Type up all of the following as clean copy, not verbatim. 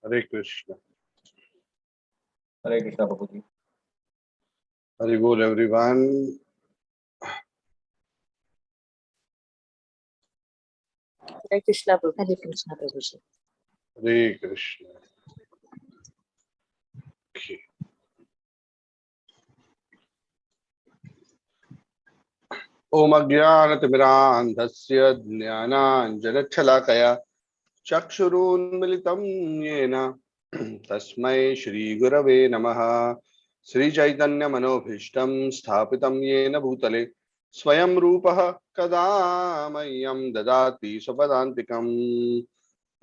Hare Krishna. Hare Krishna, Prabhuji. Hare Bol, everyone. Hare Krishna, Prabhuji. Hare Krishna, Prabhuji. Hare Krishna. Okay. Om Ajnanatimirandhasya Jnananjanachhalakaya Chakshurunmilitam Yena Tasmai Shri Gurave Namaha. Sri Chaitanya Manobhishtam Sthapitam Yena Bhutale Swayam Rupaha Kadamayam Dadati Swapadantikam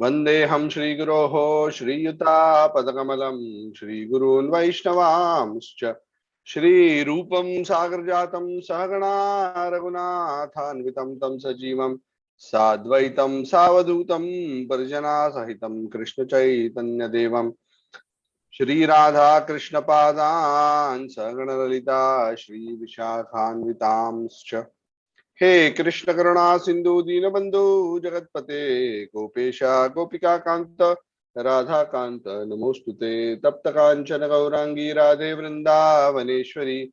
Vandeham Shri Guroho Shri Yuta Padakamalam Shri Gurun Vaishnavamscha Shri Rupam Sagarjatam Sahagana Raghunathanvitam Tam Sajivam Sadvaitam Savadutam Parjana Sahitam Krishna Chaitanya Devam Shri Radha Krishna Padan Sagana Lalita Shri Vishakhanvitamscha He Krishna Karuna Sindhu Dinabandhu Jagatpate Gopesha Gopika Kanta Radha Kanta Namostute Tapta Kanchana Gaurangi Radhe Vrindavaneshwari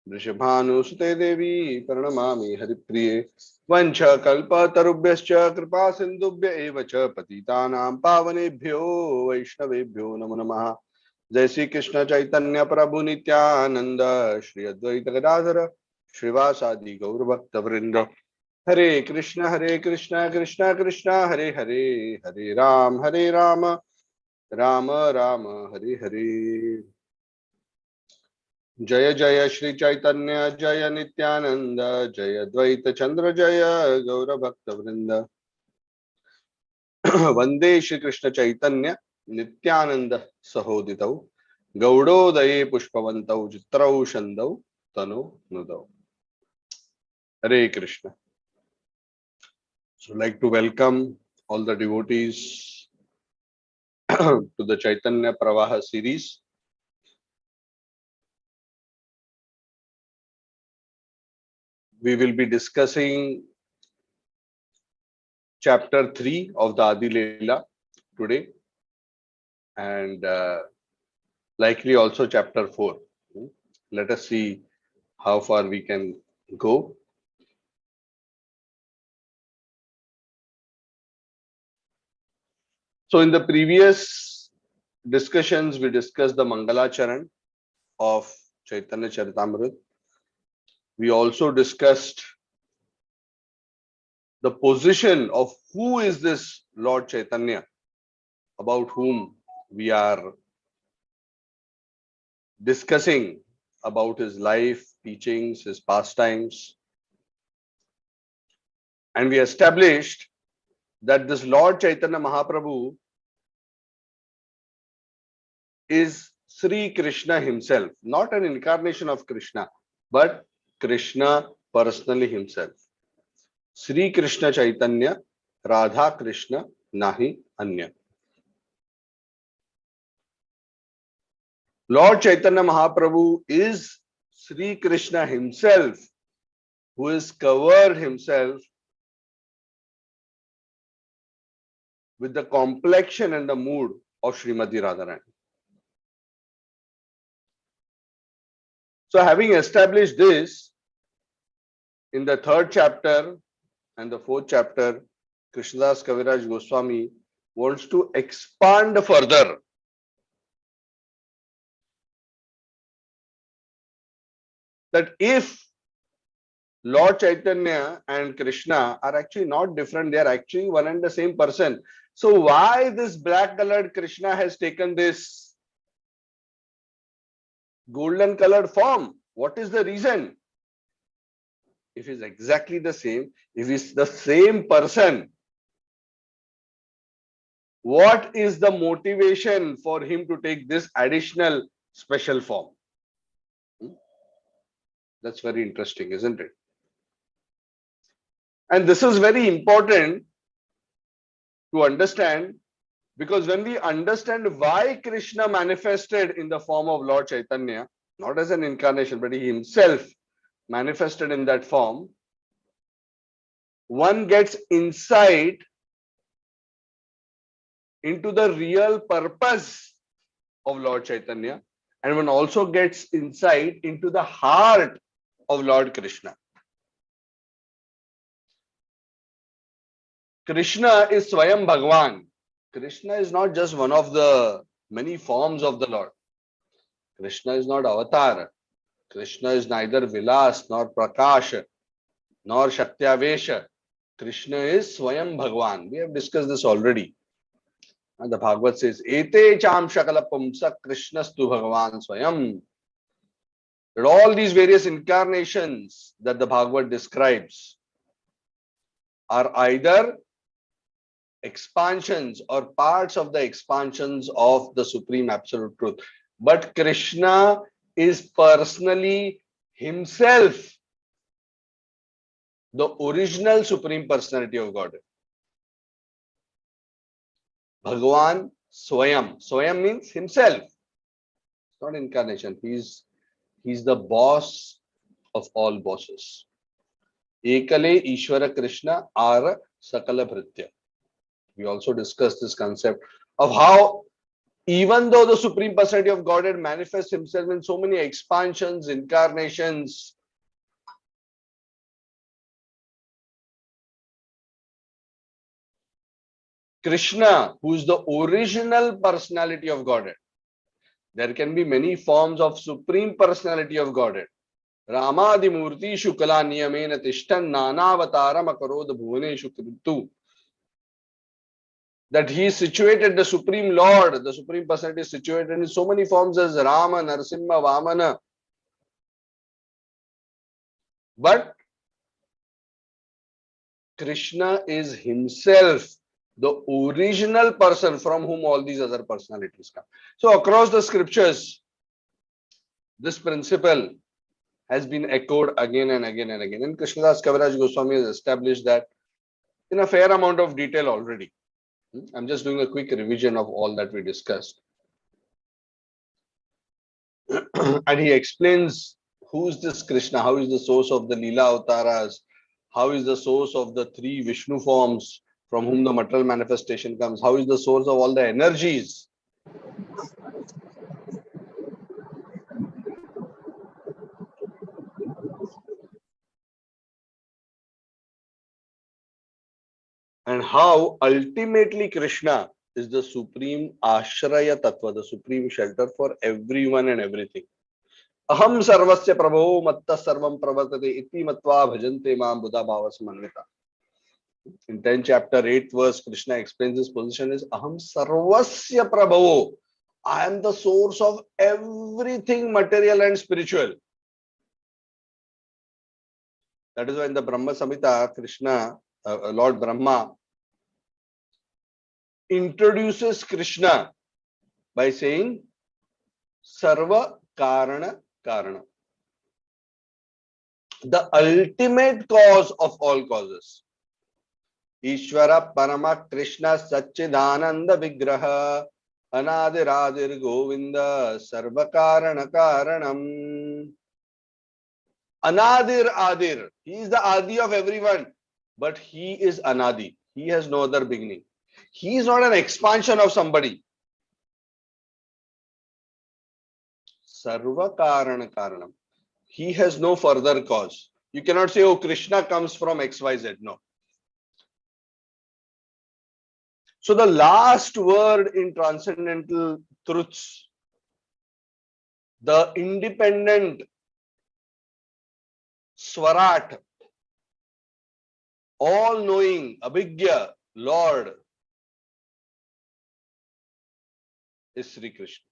Vrishabhanu Sute Devi Pranamami Haripriye Vancha Kalpa Tarubhyascha Kripa Sindhubhya Evacha Patitanam Pavanebhyo Vaishnavebhyo Namo Namaha Jai Shri Krishna Chaitanya Prabhu Nityananda Shri Advaita Gadadhara Shrivasadi Gaur Bhakta Vrinda Hare Krishna Krishna Krishna Hare Hare Hare Ram Rama Rama Hare Hare Jaya Jaya Shri Chaitanya Jaya Nityananda Jaya Dvaita Chandra Jaya Gaura Bhakta Vrinda Vande Shri Krishna Chaitanya Nityananda Sahoditau Gaudodaye Pushpavantau Chitrau Shandau Tanu Nudau Hare Krishna. So I'd like to welcome all the devotees to the Chaitanya Pravaha series. We will be discussing chapter 3 of the Adi Leela today and likely also chapter 4. Let us see how far we can go. So in the previous discussions, we discussed the Mangalacharan of Chaitanya Charitamrita. We also discussed the position of who is this Lord Chaitanya, about whom we are discussing about his life, teachings, his pastimes. And we established that this Lord Chaitanya Mahaprabhu is Sri Krishna himself, not an incarnation of Krishna, but Krishna personally himself. Sri Krishna Chaitanya, Radha Krishna, Nahi Anya. Lord Chaitanya Mahaprabhu is Sri Krishna himself, who is covered himself with the complexion and the mood of Srimati Radharani. So having established this, in the 3rd chapter and the 4th chapter, Krishnadas Kaviraj Goswami wants to expand further that if Lord Chaitanya and Krishna are actually not different, they are actually one and the same person. So why this black colored Krishna has taken this golden colored form? What is the reason? If he's exactly the same, if he's the same person, what is the motivation for him to take this additional special form? That's very interesting, isn't it? And this is very important to understand, because when we understand why Krishna manifested in the form of Lord Chaitanya, not as an incarnation, but he himself manifested in that form, one gets insight into the real purpose of Lord Chaitanya, and one also gets insight into the heart of Lord Krishna. Krishna is Swayam Bhagwan. Krishna is not just one of the many forms of the Lord. Krishna is not avatar. Krishna is neither Vilas nor Prakash nor Shaktyavesh. Krishna is Swayam Bhagwan. We have discussed this already. And the Bhagavad says, Ete cham shakala pumsa Krishnastu Bhagavan Swayam. That all these various incarnations that the Bhagavad describes are either expansions or parts of the expansions of the Supreme Absolute Truth. But Krishna is personally himself the original Supreme Personality of Godhead. Bhagavan Swayam. Swayam means himself. It's not incarnation. He's the boss of all bosses. Ekale Ishvara Krishna Ara Sakala Bhritya. We also discussed this concept of how even though the Supreme Personality of Godhead manifests himself in so many expansions, incarnations, Krishna, who is the original personality of Godhead, there can be many forms of Supreme Personality of Godhead. Ramadimurti Shukala Niyamena Tishtan Nanavataram Akarod Bhuvaneshu Kritu. That he is situated, the Supreme Lord, the Supreme Personality is situated in so many forms as Rama, Narasimha, Vamana. But Krishna is himself the original person from whom all these other personalities come. So across the scriptures, this principle has been echoed again and again and again. And Krishnadas Kaviraj Goswami has established that in a fair amount of detail already. I'm just doing a quick revision of all that we discussed. And he explains who is this Krishna, how is the source of the Leela Avtaras, how is the source of the three Vishnu forms from whom the material manifestation comes, how is the source of all the energies. And how ultimately Krishna is the supreme Ashraya Tattva, the supreme shelter for everyone and everything. Aham sarvasya prabho matta sarvam pravartate iti matva bhajante mam buddha bhava samanvita. In 10th chapter 8th verse, Krishna explains his position is Aham sarvasya prabho. I am the source of everything material and spiritual. That is why in the Brahma Samhita, Krishna, Lord Brahma, introduces Krishna by saying Sarva Karana Karana, the ultimate cause of all causes. Ishvara Parama Krishna Satchidananda Vigraha Anadiradir Govinda Sarva Karana Karanam. Anadir Adir. He is the Adi of everyone, but he is Anadi. He has no other beginning. He is not an expansion of somebody. Sarva Karana Karanam. He has no further cause. You cannot say, oh, Krishna comes from XYZ. No. So the last word in transcendental truths, the independent Swarat, all-knowing Abhigya Lord is Sri Krishna.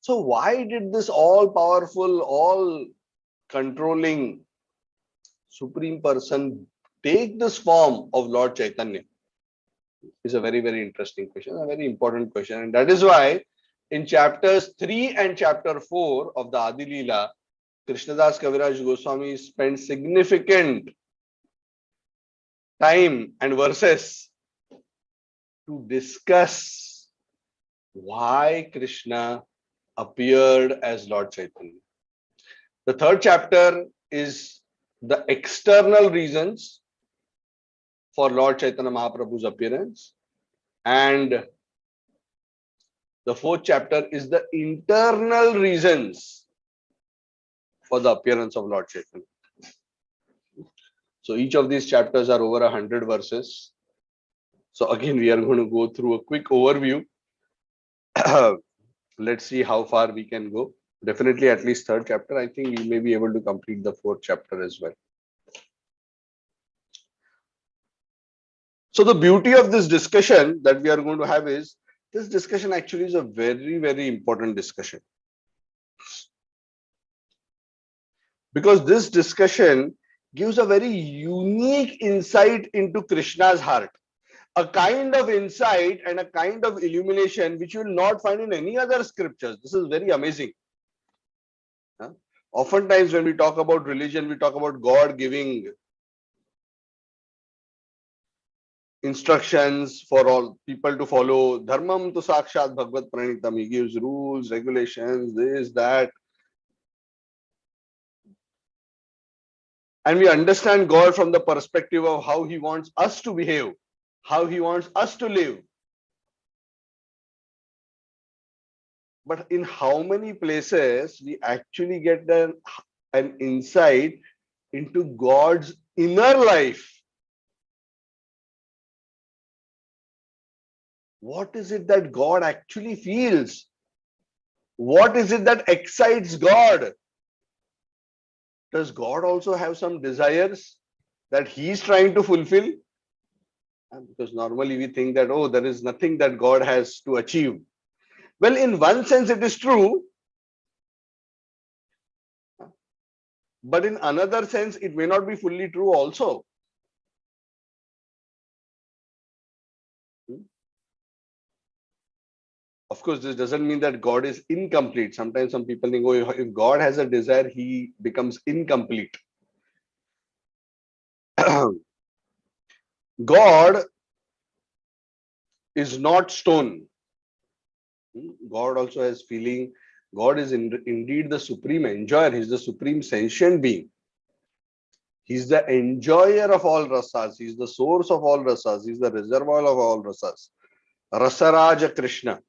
So why did this all-powerful, all-controlling Supreme Person take this form of Lord Chaitanya? Is a very, very interesting question, a very important question. And that is why in chapters 3 and chapter 4 of the Adi Leela, Krishnadas Kaviraj Goswami spent significant time and verses to discuss why Krishna appeared as Lord Chaitanya. The third chapter is the external reasons for Lord Chaitanya Mahaprabhu's appearance. And the fourth chapter is the internal reasons for the appearance of Lord Chaitanya. So each of these chapters are over 100 verses. So again, we are going to go through a quick overview. Let's see how far we can go. Definitely at least third chapter. I think we may be able to complete the fourth chapter as well. So the beauty of this discussion that we are going to have is, this discussion actually is a very, very important discussion. Because this discussion gives a very unique insight into Krishna's heart. A kind of insight and a kind of illumination which you will not find in any other scriptures. This is very amazing. Oftentimes when we talk about religion, we talk about God giving instructions for all people to follow. Dharmam tu sakshat bhagavad pranitam. He gives rules, regulations, this, that. And we understand God from the perspective of how he wants us to behave, how he wants us to live. But in how many places we actually get an insight into God's inner life? What is it that God actually feels? What is it that excites God? Does God also have some desires that he's trying to fulfill? Because normally we think that, oh, there is nothing that God has to achieve. Well, in one sense it is true, but in another sense it may not be fully true also. Of course, this doesn't mean that God is incomplete. Sometimes some people think, oh, if God has a desire, he becomes incomplete. God is not stone. God also has feeling. God is indeed the supreme enjoyer. He's the supreme sentient being. He's the enjoyer of all rasas. He's the source of all rasas. He's the reservoir of all rasas. Rasaraja Krishna.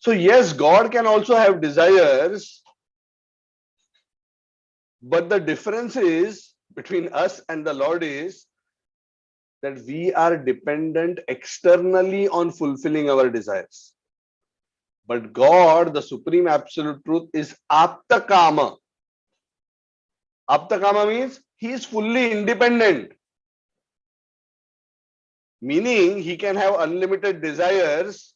So yes, God can also have desires, but the difference is between us and the Lord is that we are dependent externally on fulfilling our desires. But God, the supreme absolute truth, is aptakama. Aptakama means he is fully independent. Meaning he can have unlimited desires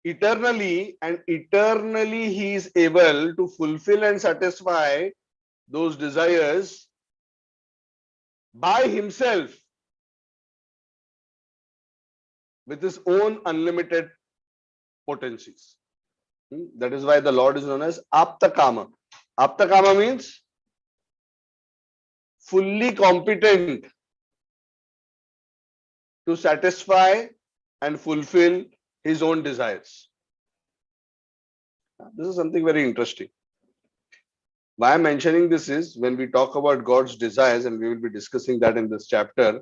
eternally, and eternally he is able to fulfill and satisfy those desires by himself with his own unlimited potencies. That is why the Lord is known as Aptakama. Aptakama means fully competent to satisfy and fulfill his own desires. This is something very interesting. Why I'm mentioning this is, when we talk about God's desires, and we will be discussing that in this chapter,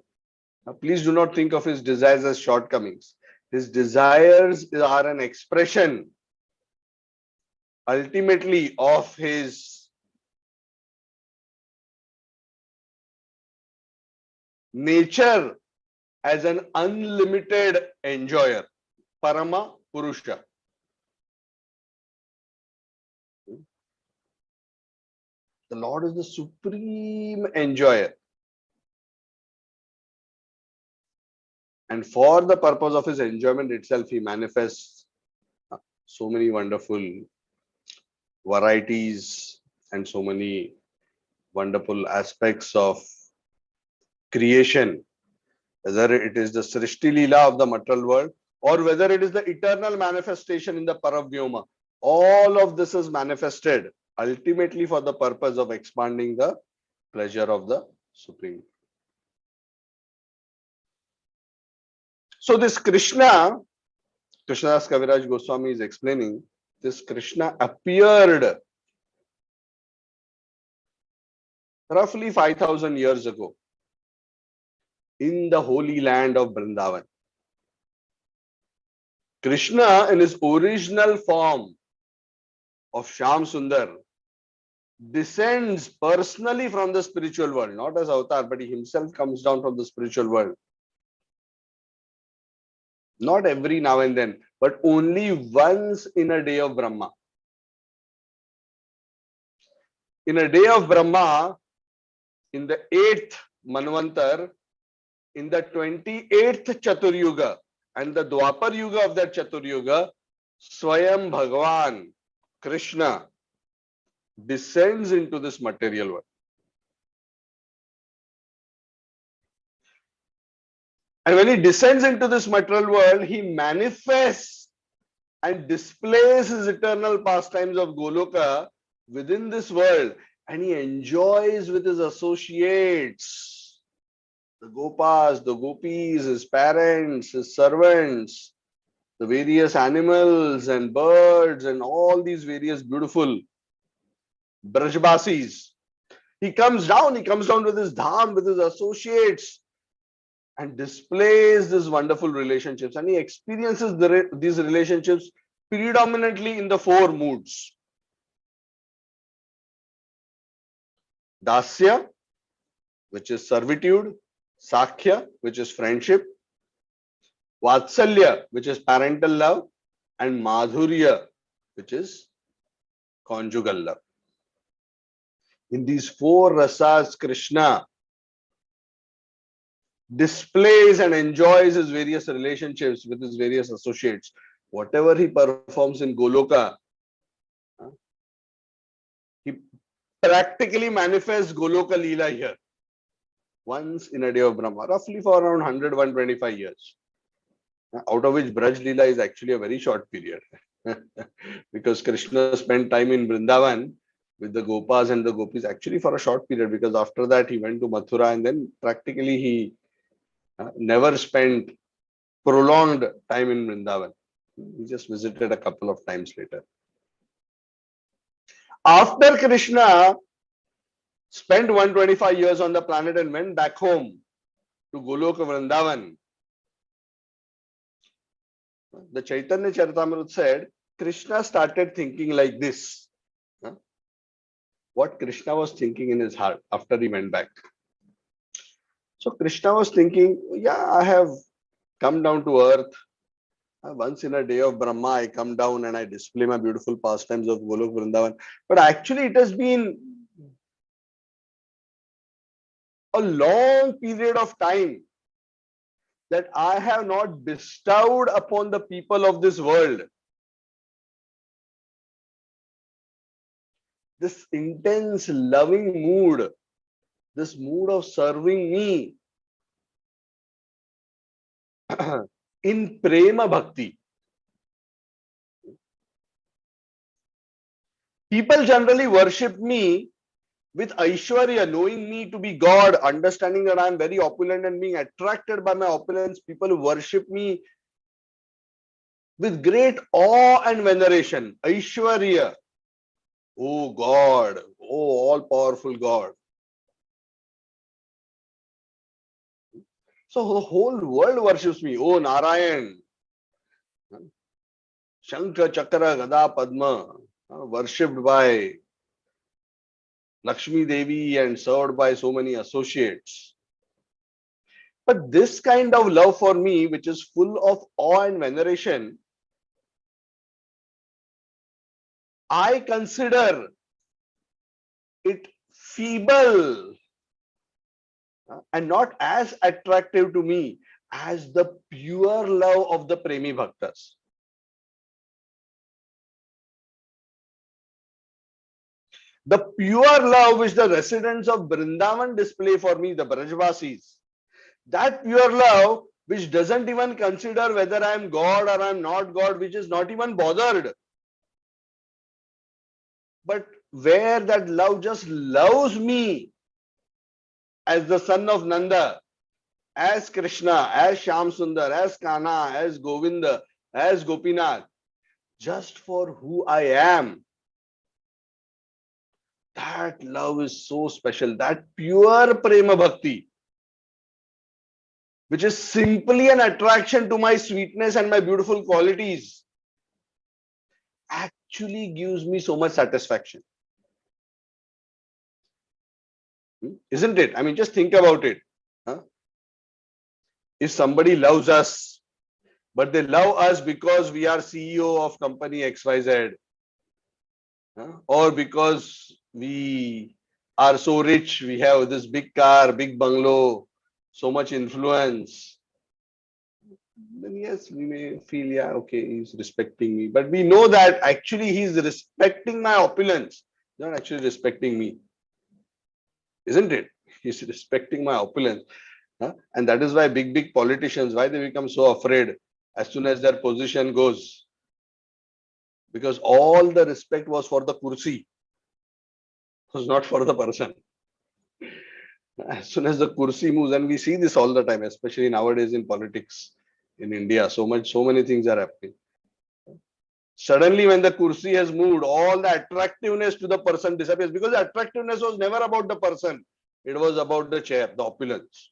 please do not think of his desires as shortcomings. His desires are an expression ultimately of his nature as an unlimited enjoyer, Parama Purusha. The Lord is the supreme enjoyer. And for the purpose of his enjoyment itself, he manifests so many wonderful varieties and so many wonderful aspects of creation, whether it is the Srishti Leela of the material world or whether it is the eternal manifestation in the Paravyoma. All of this is manifested ultimately for the purpose of expanding the pleasure of the Supreme. So this Krishna, Krishnadas Kaviraj Goswami is explaining, this Krishna appeared roughly 5,000 years ago, in the holy land of Vrindavan. Krishna, in his original form of Shyam Sundar, descends personally from the spiritual world, not as avatar, but he himself comes down from the spiritual world. Not every now and then, but only once in a day of Brahma. In a day of Brahma, in the 8th Manvantar, in the 28th Chaturyuga and the Dwapar Yuga of that Chaturyuga, Swayam Bhagavan, Krishna, descends into this material world. And when he descends into this material world, he manifests and displays his eternal pastimes of Goloka within this world, and he enjoys with his associates, the Gopas, the Gopis, his parents, his servants, the various animals and birds and all these various beautiful Brajbasis. He comes down with his dham, with his associates, and displays these wonderful relationships, and he experiences these relationships predominantly in the 4 moods. Dasya, which is servitude, Sakhya, which is friendship, Vatsalya, which is parental love, and Madhurya, which is conjugal love. In these 4 rasas, Krishna displays and enjoys his various relationships with his various associates. Whatever he performs in Goloka, he practically manifests Goloka Leela here. Once in a day of Brahma, roughly for around 100-125 years. Out of which Braj Leela is actually a very short period. Because Krishna spent time in Vrindavan with the Gopas and the Gopis actually for a short period, because after that he went to Mathura, and then practically he never spent prolonged time in Vrindavan. He just visited a couple of times later. After Krishna spent 125 years on the planet and went back home to Goloka Vrindavan, the Chaitanya Charitamrita said, Krishna started thinking like this. What Krishna was thinking in his heart after he went back. So Krishna was thinking, yeah, I have come down to earth. Once in a day of Brahma, I come down and I display my beautiful pastimes of Golok Vrindavan. But actually, it has been a long period of time that I have not bestowed upon the people of this world this intense loving mood, this mood of serving me in prema bhakti. People generally worship me with Aishwarya, knowing me to be God, understanding that I am very opulent and being attracted by my opulence. People worship me with great awe and veneration. Aishwarya, oh God, oh all-powerful God. So the whole world worships me. Oh Narayan, Shankha, Chakra, Gada, Padma, worshipped by Lakshmi Devi and served by so many associates. But this kind of love for me, which is full of awe and veneration, I consider it feeble and not as attractive to me as the pure love of the Premi Bhaktas. The pure love which the residents of Vrindavan display for me, the Brajvasis, that pure love which doesn't even consider whether I am God or I am not God, which is not even bothered, but where that love just loves me as the son of Nanda, as Krishna, as Shyam Sundar, as Kana, as Govinda, as Gopinath, just for who I am. That love is so special. That pure prema bhakti, which is simply an attraction to my sweetness and my beautiful qualities, actually gives me so much satisfaction. Isn't it? I mean, just think about it. Huh? If somebody loves us, but they love us because we are CEO of company XYZ, or because we are so rich, we have this big car, big bungalow, so much influence, then yes, we may feel, yeah, okay, he's respecting me. But we know that actually he's respecting my opulence, not actually respecting me. Isn't it? He's respecting my opulence. And that is why big politicians, why they become so afraid as soon as their position goes. Because all the respect was for the kursi, was not for the person. As soon as the kursi moves, and we see this all the time, especially nowadays in politics in India, so many things are happening. Suddenly, when the kursi has moved, all the attractiveness to the person disappears, because the attractiveness was never about the person. It was about the chair, the opulence.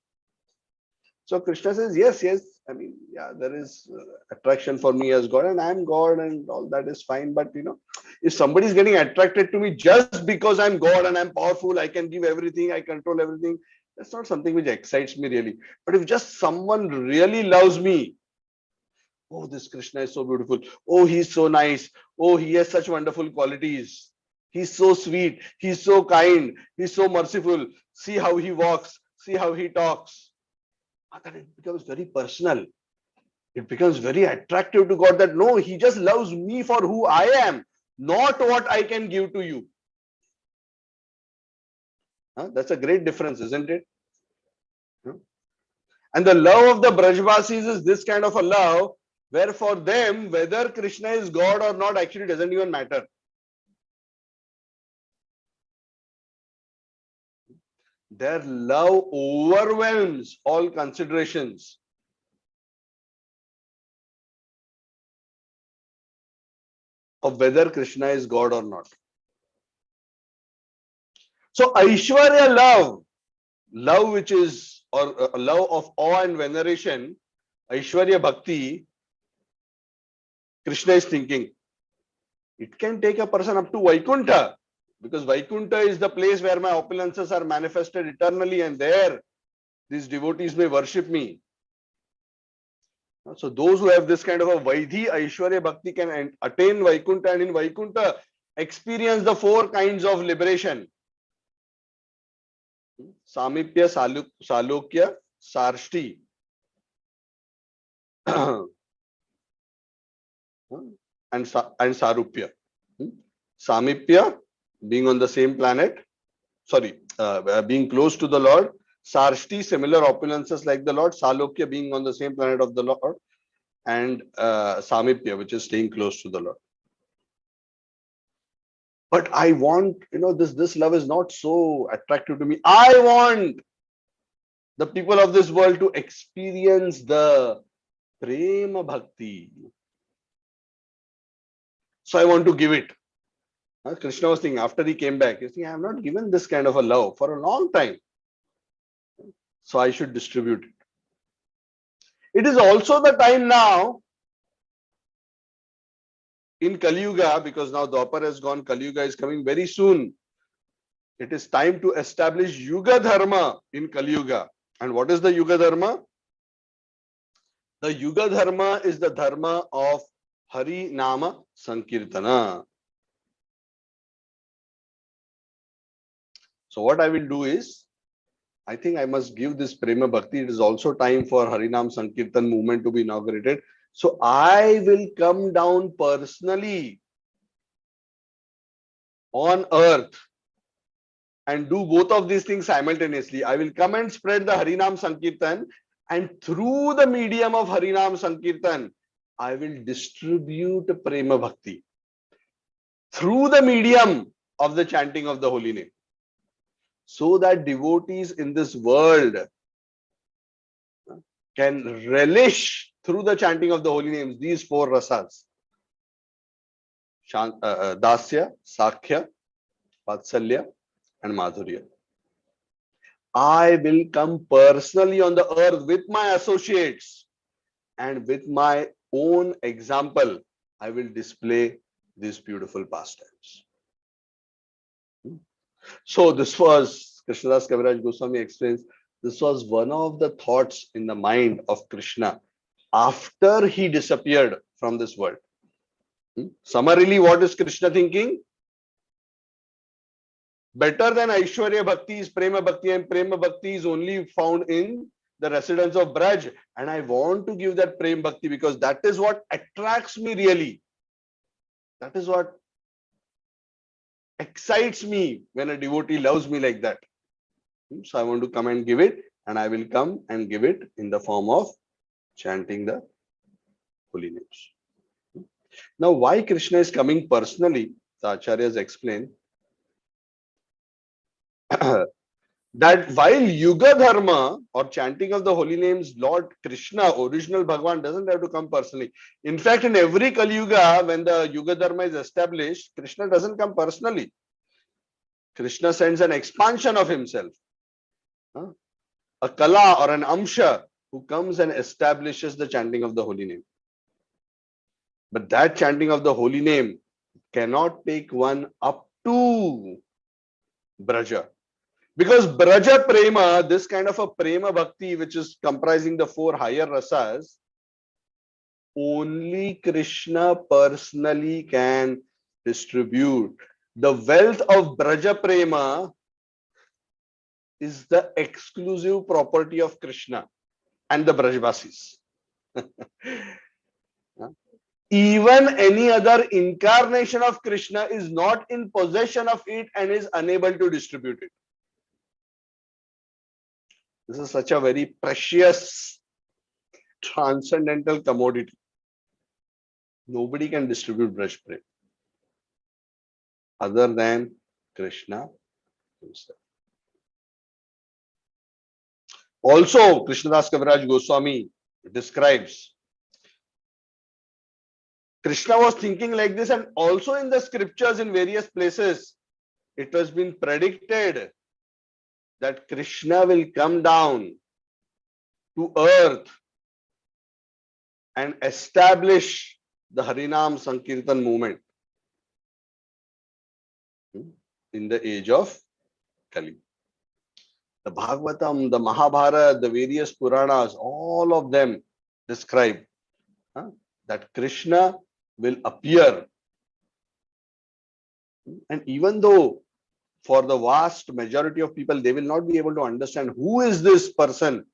So Krishna says, yes, I mean, yeah, there is attraction for me as God, and I am God, and all that is fine. But if somebody is getting attracted to me just because I'm God and I'm powerful, I can give everything, I control everything, that's not something which excites me really. But if just someone really loves me, oh, this Krishna is so beautiful. Oh, he's so nice. Oh, he has such wonderful qualities. He's so sweet. He's so kind. He's so merciful. See how he walks. See how he talks. Then it becomes very personal. It becomes very attractive to God that no, he just loves me for who I am, not what I can give to you. That's a great difference, isn't it? And the love of the Brajvasis is this kind of a love where for them, whether Krishna is God or not actually doesn't even matter. Their love overwhelms all considerations. Of whether Krishna is God or not. So Aishwarya love which is, or love of awe and veneration, Aishwarya Bhakti, Krishna is thinking, it can take a person up to Vaikuntha, because Vaikuntha is the place where my opulences are manifested eternally, and there these devotees may worship me. So those who have this kind of a Vaidhi Aishwarya Bhakti can attain Vaikuntha, and in Vaikuntha experience the four kinds of liberation. Samipya, Salokya, Sarshti. and Sarupya. Samipya, being on the same planet, being close to the Lord. Sarshti, similar opulences like the Lord. Salokya, being on the same planet of the Lord. And Samipya, which is staying close to the Lord. But I want, this love is not so attractive to me. I want the people of this world to experience the prema bhakti. So I want to give it. Krishna was thinking, after he came back, he's thinking, I have not given this kind of a love for a long time. So I should distribute it. It is also the time now in Kali Yuga, because now Dwapar has gone, Kali Yuga is coming very soon. It is time to establish Yuga Dharma in Kali Yuga. And what is the Yuga Dharma? The Yuga Dharma is the Dharma of Hari Nama Sankirtana. So what I will do is, I think I must give this Prema Bhakti. It is also time for Harinam Sankirtan movement to be inaugurated. So I will come down personally on earth and do both of these things simultaneously. I will come and spread the Harinam Sankirtan, and through the medium of Harinam Sankirtan, I will distribute Prema Bhakti through the medium of the chanting of the holy name, so that devotees in this world can relish through the chanting of the holy names these four rasas: Dasya, Sakhya, Vatsalya and Madhurya. I will come personally on the earth with my associates and with my own example. I will display these beautiful pastimes. So this was, Krishnadas Kaviraj Goswami explains, this was one of the thoughts in the mind of Krishna after he disappeared from this world. Summarily, what is Krishna thinking? Better than Aishwarya Bhakti is Prema Bhakti, and Prema Bhakti is only found in the residents of Braj. And I want to give that Prema Bhakti because that is what attracts me really. That is what excites me when a devotee loves me like that. So I want to come and give it, and I will come and give it in the form of chanting the holy names. Now, why Krishna is coming personally, the Acharyas explain that while Yuga Dharma or chanting of the holy names, Lord Krishna, original Bhagwan, doesn't have to come personally. In fact, in every Kali Yuga, when the Yuga Dharma is established, Krishna doesn't come personally. Krishna sends an expansion of himself, a Kala or an Amsha who comes and establishes the chanting of the holy name. But that chanting of the holy name cannot take one up to Braja. Because Braja Prema, this kind of a Prema Bhakti, which is comprising the 4 higher rasas, only Krishna personally can distribute. The wealth of Braja Prema is the exclusive property of Krishna and the Brajvasis. Even any other incarnation of Krishna is not in possession of it and is unable to distribute it. This is such a very precious, transcendental commodity. Nobody can distribute Braj Prem other than Krishna himself. Also, Krishnadas Kaviraj Goswami describes Krishna was thinking like this, and also in the scriptures in various places, it has been predicted that Krishna will come down to earth and establish the Harinam Sankirtan movement in the age of Kali. The Bhagavatam, the Mahabharata, the various Puranas, all of them describe that Krishna will appear. And even though for the vast majority of people, they will not be able to understand who is this person,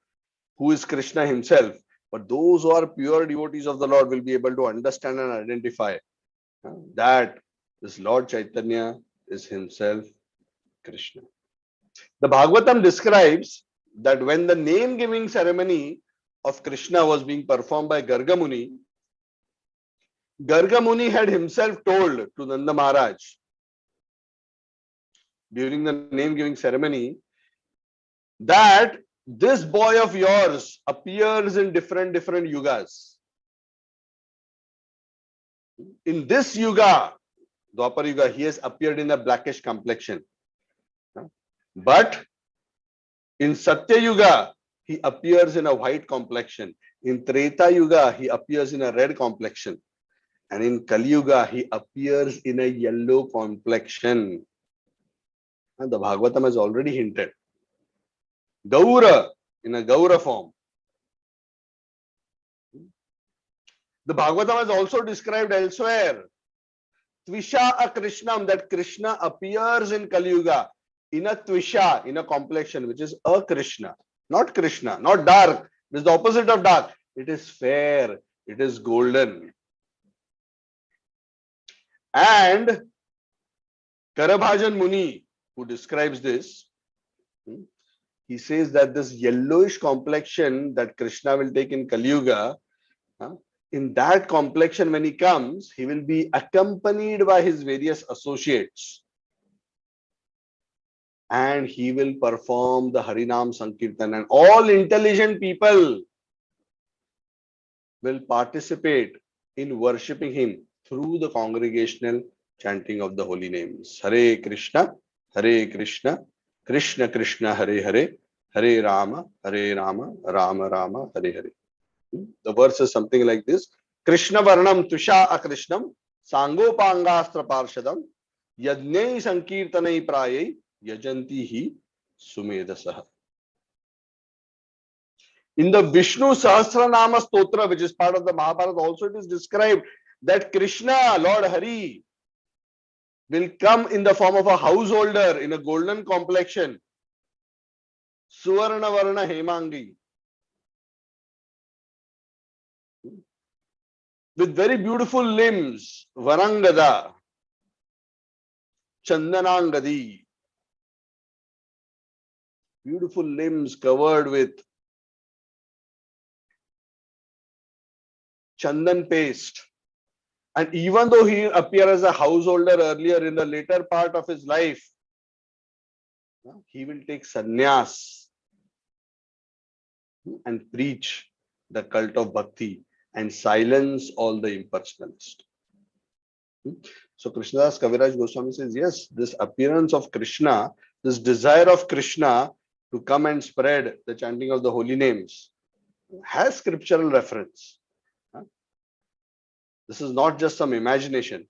who is Krishna himself. But those who are pure devotees of the Lord will be able to understand and identify that this Lord Chaitanya is himself Krishna. The Bhagavatam describes that when the name giving ceremony of Krishna was being performed by Garga Muni, Garga Muni had himself told to Nanda Maharaj during the name giving ceremony that this boy of yours appears in different yugas. In this yuga, Dwapar Yuga, he has appeared in a blackish complexion. But in Satya Yuga, he appears in a white complexion. In Treta Yuga, he appears in a red complexion. And in Kali Yuga, he appears in a yellow complexion. And the Bhagavatam has already hinted. Gaura, in a Gaura form. The Bhagavatam has also described elsewhere Tvisha a Krishnam, that Krishna appears in Kali Yuga in a Tvisha, in a complexion, which is a Krishna, not dark. It is the opposite of dark. It is fair, it is golden. And Karabhajan Muni, who describes this, he says that this yellowish complexion that Krishna will take in Kali Yuga, in that complexion, when he comes, he will be accompanied by his various associates. And he will perform the Harinam Sankirtan. And all intelligent people will participate in worshipping him through the congregational chanting of the holy names. Hare Krishna, Krishna Krishna, Hare Hare, Hare Rama, Rama Rama, Hare Hare. The verse is something like this. Krishna Varnam Tusha Akrishnam Sangopangastra Parshadam Yajnai Sankirtanai Prayai Yajanti Hi Sumedasah. In the Vishnu Sahasranama Stotra, which is part of the Mahabharata, also it is described that Krishna, Lord Hari, will come in the form of a householder in a golden complexion. Suvarna Varna Hemangi. With very beautiful limbs. Varangada. Chandanangadi. Beautiful limbs covered with chandan paste. And even though he appeared as a householder earlier, in the later part of his life, he will take sannyas and preach the cult of bhakti and silence all the impersonalists. So Krishnadas Kaviraj Goswami says, yes, this appearance of Krishna, this desire of Krishna to come and spread the chanting of the holy names has scriptural reference. This is not just some imagination.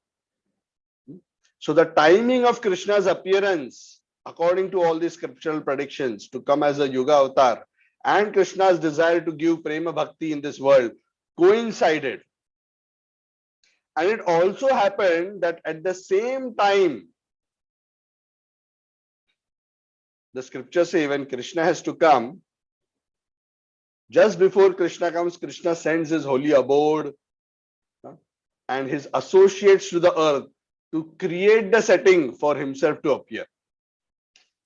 So the timing of Krishna's appearance, according to all these scriptural predictions, to come as a Yuga avatar, and Krishna's desire to give prema bhakti in this world coincided. And it also happened that at the same time, the scriptures say when Krishna has to come, just before Krishna comes, Krishna sends his holy abode and his associates to the earth to create the setting for himself to appear.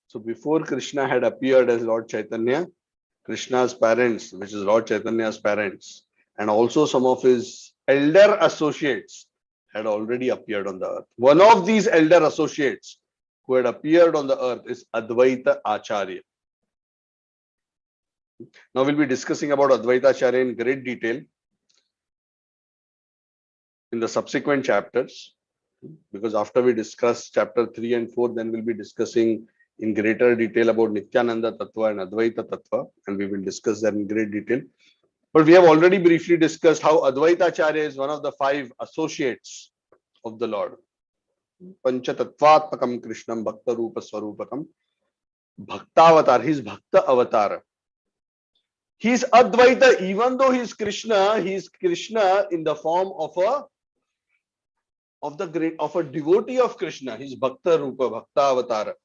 So before Krishna had appeared as Lord Chaitanya, Krishna's parents, which is Lord Chaitanya's parents, and also some of his elder associates had already appeared on the earth. One of these elder associates who had appeared on the earth is Advaita Acharya. Now we'll be discussing about Advaita Acharya in great detail in the subsequent chapters, because after we discuss chapter 3 and 4, then we'll be discussing in greater detail about Nityananda Tattva and Advaita Tattva, and we will discuss that in great detail. But we have already briefly discussed how Advaita Acharya is one of the 5 associates of the Lord. Pancha Tattvatmakam Krishnam Bhakta Rupa Swarupakam Bhaktavatar, he is Bhakta Avatar. He is Advaita, even though he is Krishna in the form of a devotee of Krishna. He is Bhakta Rupa, Bhakta Avatar.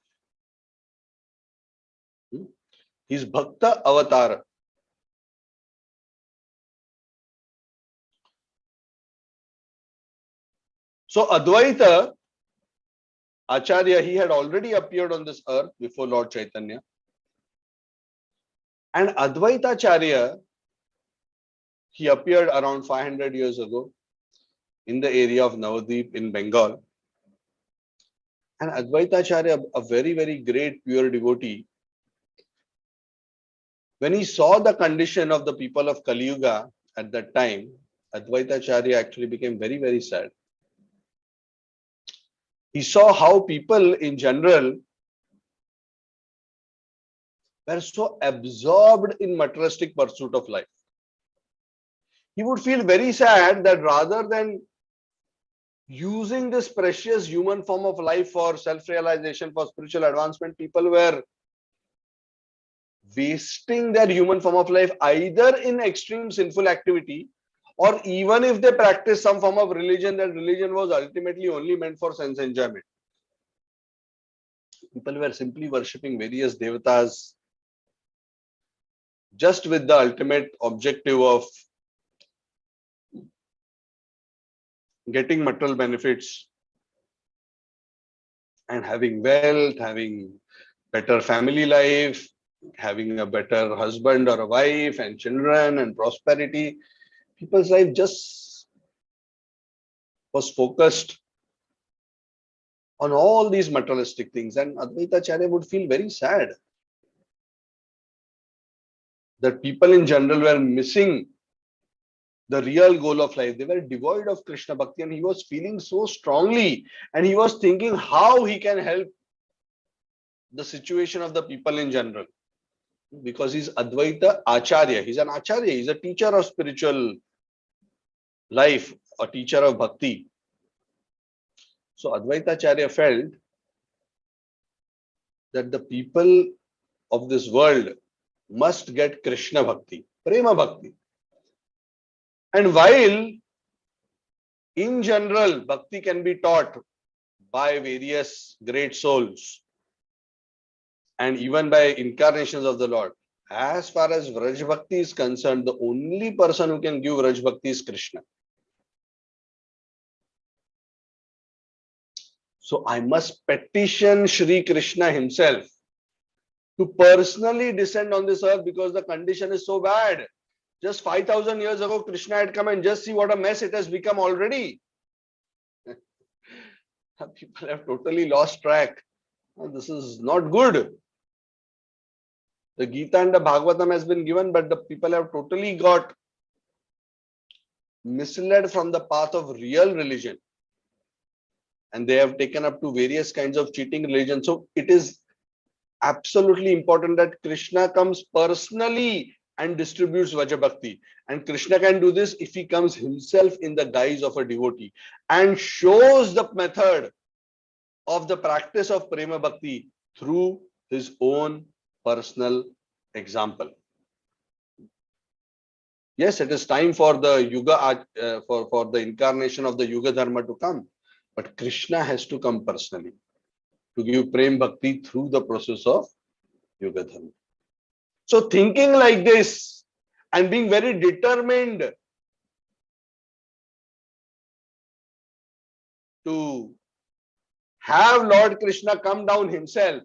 He is Bhakta Avatar. So Advaita Acharya, he had already appeared on this earth before Lord Chaitanya. And Advaita Acharya, he appeared around 500 years ago in the area of Navadvip in Bengal. And Advaita Acharya, a very, very great pure devotee, when he saw the condition of the people of Kali Yuga at that time, Advaita Acharya actually became very, very sad. He saw how people in general were so absorbed in materialistic pursuit of life. He would feel very sad that rather than using this precious human form of life for self-realization, for spiritual advancement, people were wasting their human form of life either in extreme sinful activity, or even if they practice some form of religion, that religion was ultimately only meant for sense enjoyment. People were simply worshipping various devatas just with the ultimate objective of getting material benefits and having wealth, having better family life, having a better husband or a wife and children and prosperity. People's life just was focused on all these materialistic things, and Advaita Acharya would feel very sad that people in general were missing the real goal of life. They were devoid of Krishna Bhakti, and he was feeling so strongly, and he was thinking how he can help the situation of the people in general. Because he's Advaita Acharya. He's an Acharya. He's a teacher of spiritual life, a teacher of Bhakti. So Advaita Acharya felt that the people of this world must get Krishna Bhakti, Prema Bhakti. And while in general Bhakti can be taught by various great souls and even by incarnations of the Lord, as far as Vraj Bhakti is concerned, the only person who can give Vraj Bhakti is Krishna. So I must petition Shri Krishna himself to personally descend on this earth, because the condition is so bad. Just 5,000 years ago, Krishna had come, and just see what a mess it has become already. People have totally lost track. This is not good. The Gita and the Bhagavatam has been given, but the people have totally got misled from the path of real religion. And they have taken up to various kinds of cheating religion. So it is absolutely important that Krishna comes personally and distributes Vaja Bhakti. And Krishna can do this if he comes himself in the guise of a devotee and shows the method of the practice of Prema Bhakti through his own personal example. Yes, it is time for the Yuga, for the incarnation of the Yuga Dharma to come. But Krishna has to come personally to give Prem Bhakti through the process of Yuga Dharma. So thinking like this and being very determined to have Lord Krishna come down himself,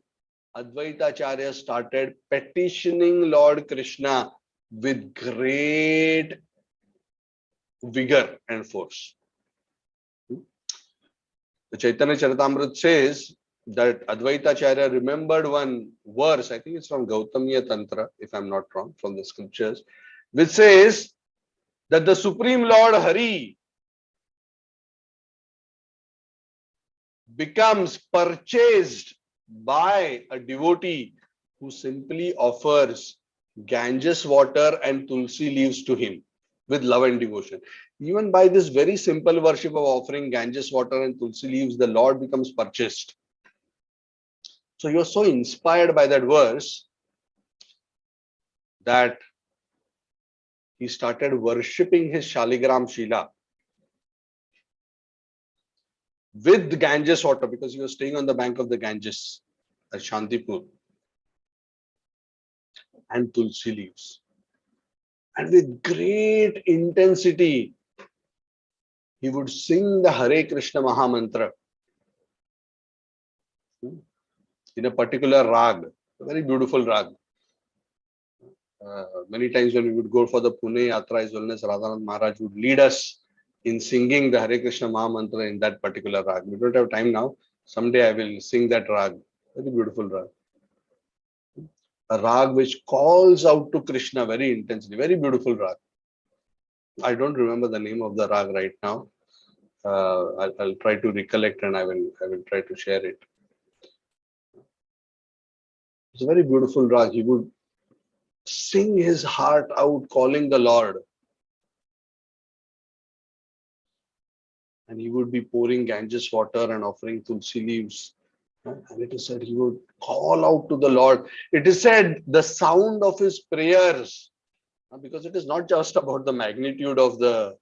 Advaita Acharya started petitioning Lord Krishna with great vigor and force. The Chaitanya Charitamrita says that Advaita Acharya remembered one verse, I think it's from Gautamiya Tantra, if I'm not wrong, from the scriptures, which says that the Supreme Lord Hari becomes purchased by a devotee who simply offers Ganges water and tulsi leaves to him with love and devotion. Even by this very simple worship of offering Ganges water and tulsi leaves, the Lord becomes purchased. So he was so inspired by that verse that he started worshipping his Shaligram Shila with Ganges water, because he was staying on the bank of the Ganges at Shantipur, and tulsi leaves. And with great intensity, he would sing the Hare Krishna Maha Mantra in a particular rag, a very beautiful rag. Many times when we would go for the Pune Yatra, His Holiness Radhanand Maharaj would lead us in singing the Hare Krishna Maha Mantra in that particular rag. We don't have time now. Someday I will sing that rag. Very beautiful rag. A rag which calls out to Krishna very intensely. Very beautiful rag. I don't remember the name of the rag right now. I'll try to recollect, and I will try to share it. It's a very beautiful rag. He would sing his heart out, calling the Lord. And he would be pouring Ganges water and offering tulsi leaves. And it is said he would call out to the Lord. It is said the sound of his prayers, because it is not just about the magnitude of the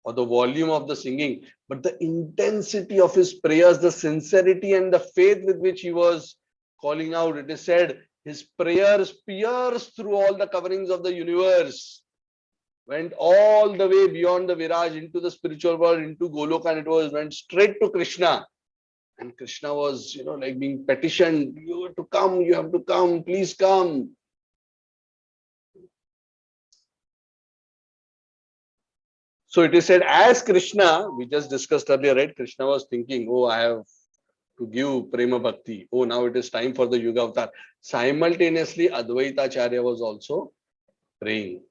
volume of the singing, but the intensity of his prayers, the sincerity and the faith with which he was calling out. It is said his prayers pierced through all the coverings of the universe, went all the way beyond the Viraj into the spiritual world, into Goloka, and went straight to Krishna. And Krishna was, like being petitioned, you have to come, please come. So it is said, as Krishna, we just discussed earlier, right? Krishna was thinking, oh, I have to give Prema Bhakti. Oh, now it is time for the Yuga Avatar. Simultaneously, Advaita Acharya was also praying.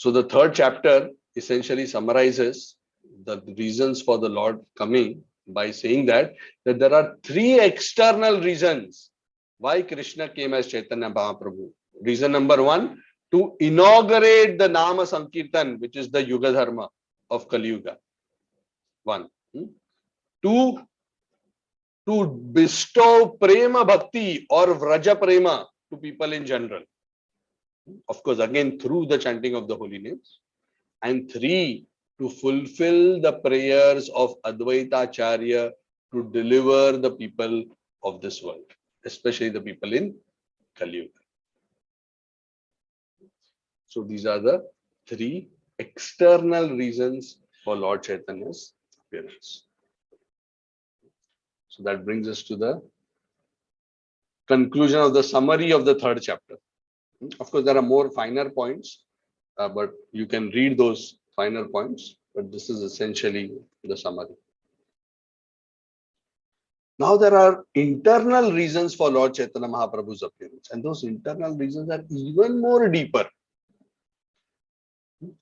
So the third chapter essentially summarizes the reasons for the Lord coming by saying that there are three external reasons why Krishna came as Chaitanya Mahaprabhu. Reason number one, to inaugurate the Nama Sankirtan, which is the Yuga Dharma of Kali Yuga. One. Two, to bestow Prema Bhakti or Vraja Prema to people in general. Of course, again, through the chanting of the holy names. And three, to fulfill the prayers of Advaita Acharya to deliver the people of this world, especially the people in Kali Yuga. So these are the three external reasons for Lord Chaitanya's appearance. So that brings us to the conclusion of the summary of the third chapter. Of course, there are more finer points, but you can read those finer points. But this is essentially the summary. Now there are internal reasons for Lord Chaitanya Mahaprabhu's appearance, and those internal reasons are even more deeper.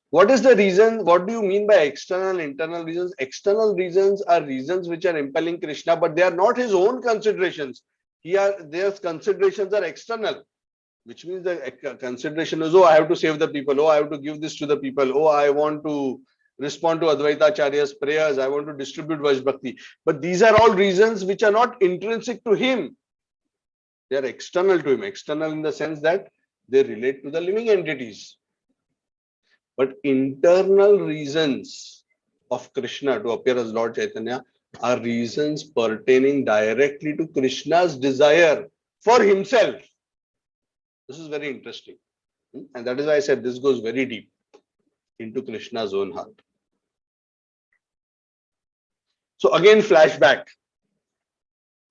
What is the reason? What do you mean by external, internal reasons? External reasons are reasons which are impelling Krishna, but they are not his own considerations. Their considerations are external, which means the consideration is, oh, I have to save the people. Oh, I have to give this to the people. Oh, I want to respond to Advaita Acharya's prayers. I want to distribute Vaishbhakti. But these are all reasons which are not intrinsic to him. They are external to him. External in the sense that they relate to the living entities. But internal reasons of Krishna to appear as Lord Chaitanya are reasons pertaining directly to Krishna's desire for himself. This is very interesting. And that is why I said this goes very deep into Krishna's own heart. So again, flashback.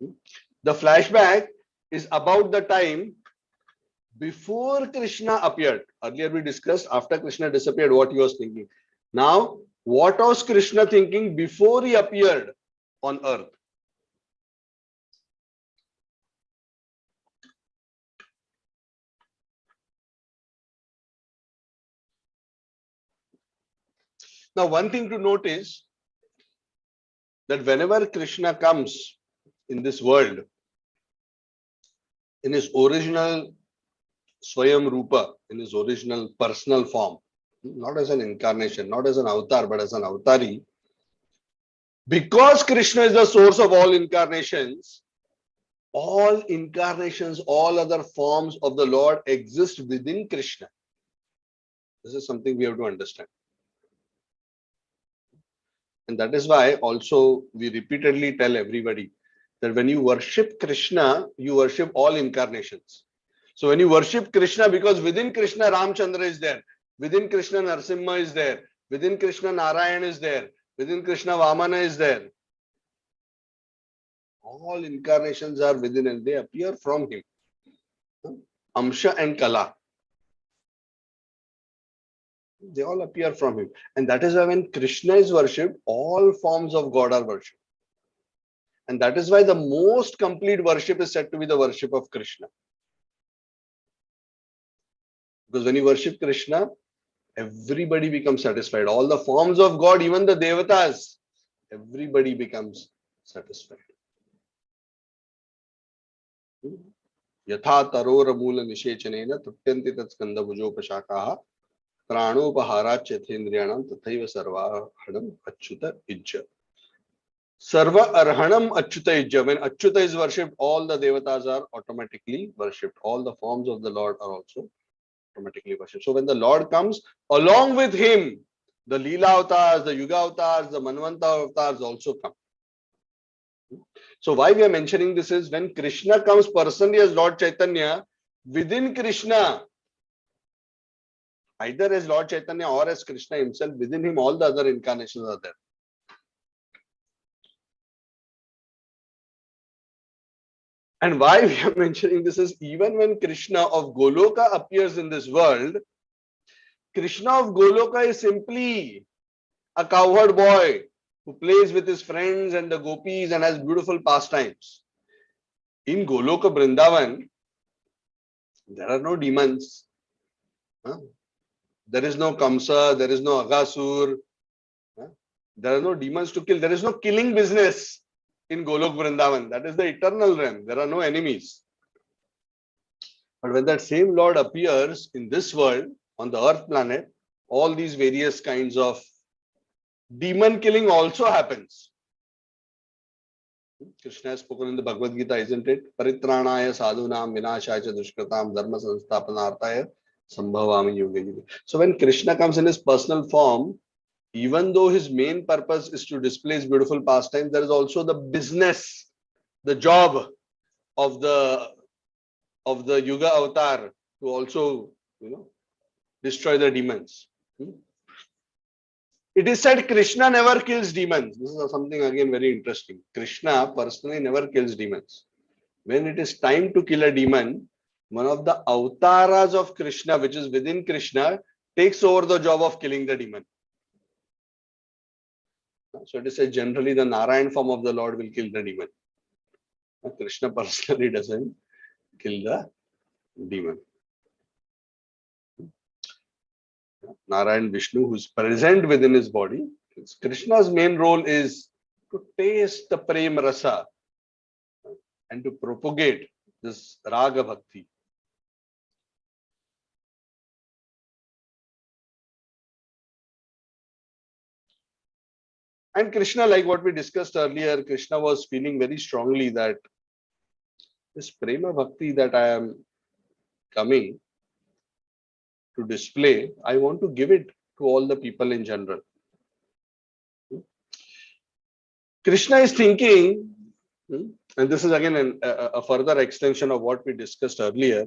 The flashback is about the time before Krishna appeared. Earlier we discussed after Krishna disappeared what he was thinking. Now, what was Krishna thinking before he appeared on earth? Now, one thing to note is that whenever Krishna comes in this world, in his original Swayam Rupa, in his original personal form, not as an incarnation, not as an avatar, but as an avatari, because Krishna is the source of all incarnations, all other forms of the Lord exist within Krishna. This is something we have to understand. And that is why also we repeatedly tell everybody that when you worship Krishna, you worship all incarnations. So when you worship Krishna, because within Krishna Ramchandra is there, within Krishna Narsimha is there, within Krishna Narayan is there, within Krishna Vamana is there. All incarnations are within and they appear from him. Amsha and Kala. They all appear from him. And that is why when Krishna is worshipped, all forms of God are worshipped. And that is why the most complete worship is said to be the worship of Krishna. Because when you worship Krishna, everybody becomes satisfied. All the forms of God, even the devatas, everybody becomes satisfied. Yatha tarora mula nishechanena trupyanti tat skanda bhujopashakaha pranopahara chethendriyanam tathaiva sarva arhanam achyuta ijja. Sarva arhanam achyuta ijja. When achyuta is worshipped, all the devatas are automatically worshipped. All the forms of the Lord are also automatically worshipped. So when the Lord comes, along with him, the Leela avatars, the Yuga avatars, the Manvanta avatars also come. So why we are mentioning this is when Krishna comes personally as Lord Chaitanya, within Krishna, either as Lord Chaitanya or as Krishna himself, within him all the other incarnations are there. And why we are mentioning this is even when Krishna of Goloka appears in this world, Krishna of Goloka is simply a cowherd boy who plays with his friends and the gopis and has beautiful pastimes. In Goloka Vrindavan, there are no demons. There is no Kamsa, there is no Aghasur. There are no demons to kill. There is no killing business in Golok Vrindavan. That is the eternal realm. There are no enemies. But when that same Lord appears in this world, on the earth planet, all these various kinds of demon killing also happens. Krishna has spoken in the Bhagavad Gita, isn't it? Paritranaya sadhunam vinashaya cha dushkratam dharma sansthapanarthaya sambhavami yuga yuga. So when Krishna comes in his personal form, even though his main purpose is to display his beautiful pastimes, there is also the business, the job of the Yuga avatar to also, destroy the demons. It is said Krishna never kills demons. This is something again very interesting. Krishna personally never kills demons. When it is time to kill a demon, one of the avatars of Krishna, which is within Krishna, takes over the job of killing the demon. So it is said generally the Narayan form of the Lord will kill the demon. Krishna personally doesn't kill the demon. Narayan Vishnu, who is present within his body, Krishna's main role is to taste the prem rasa and to propagate this raga bhakti. And Krishna, like what we discussed earlier, Krishna was feeling very strongly that this prema bhakti that I am coming to display, I want to give it to all the people in general. Krishna is thinking, and this is again a further extension of what we discussed earlier,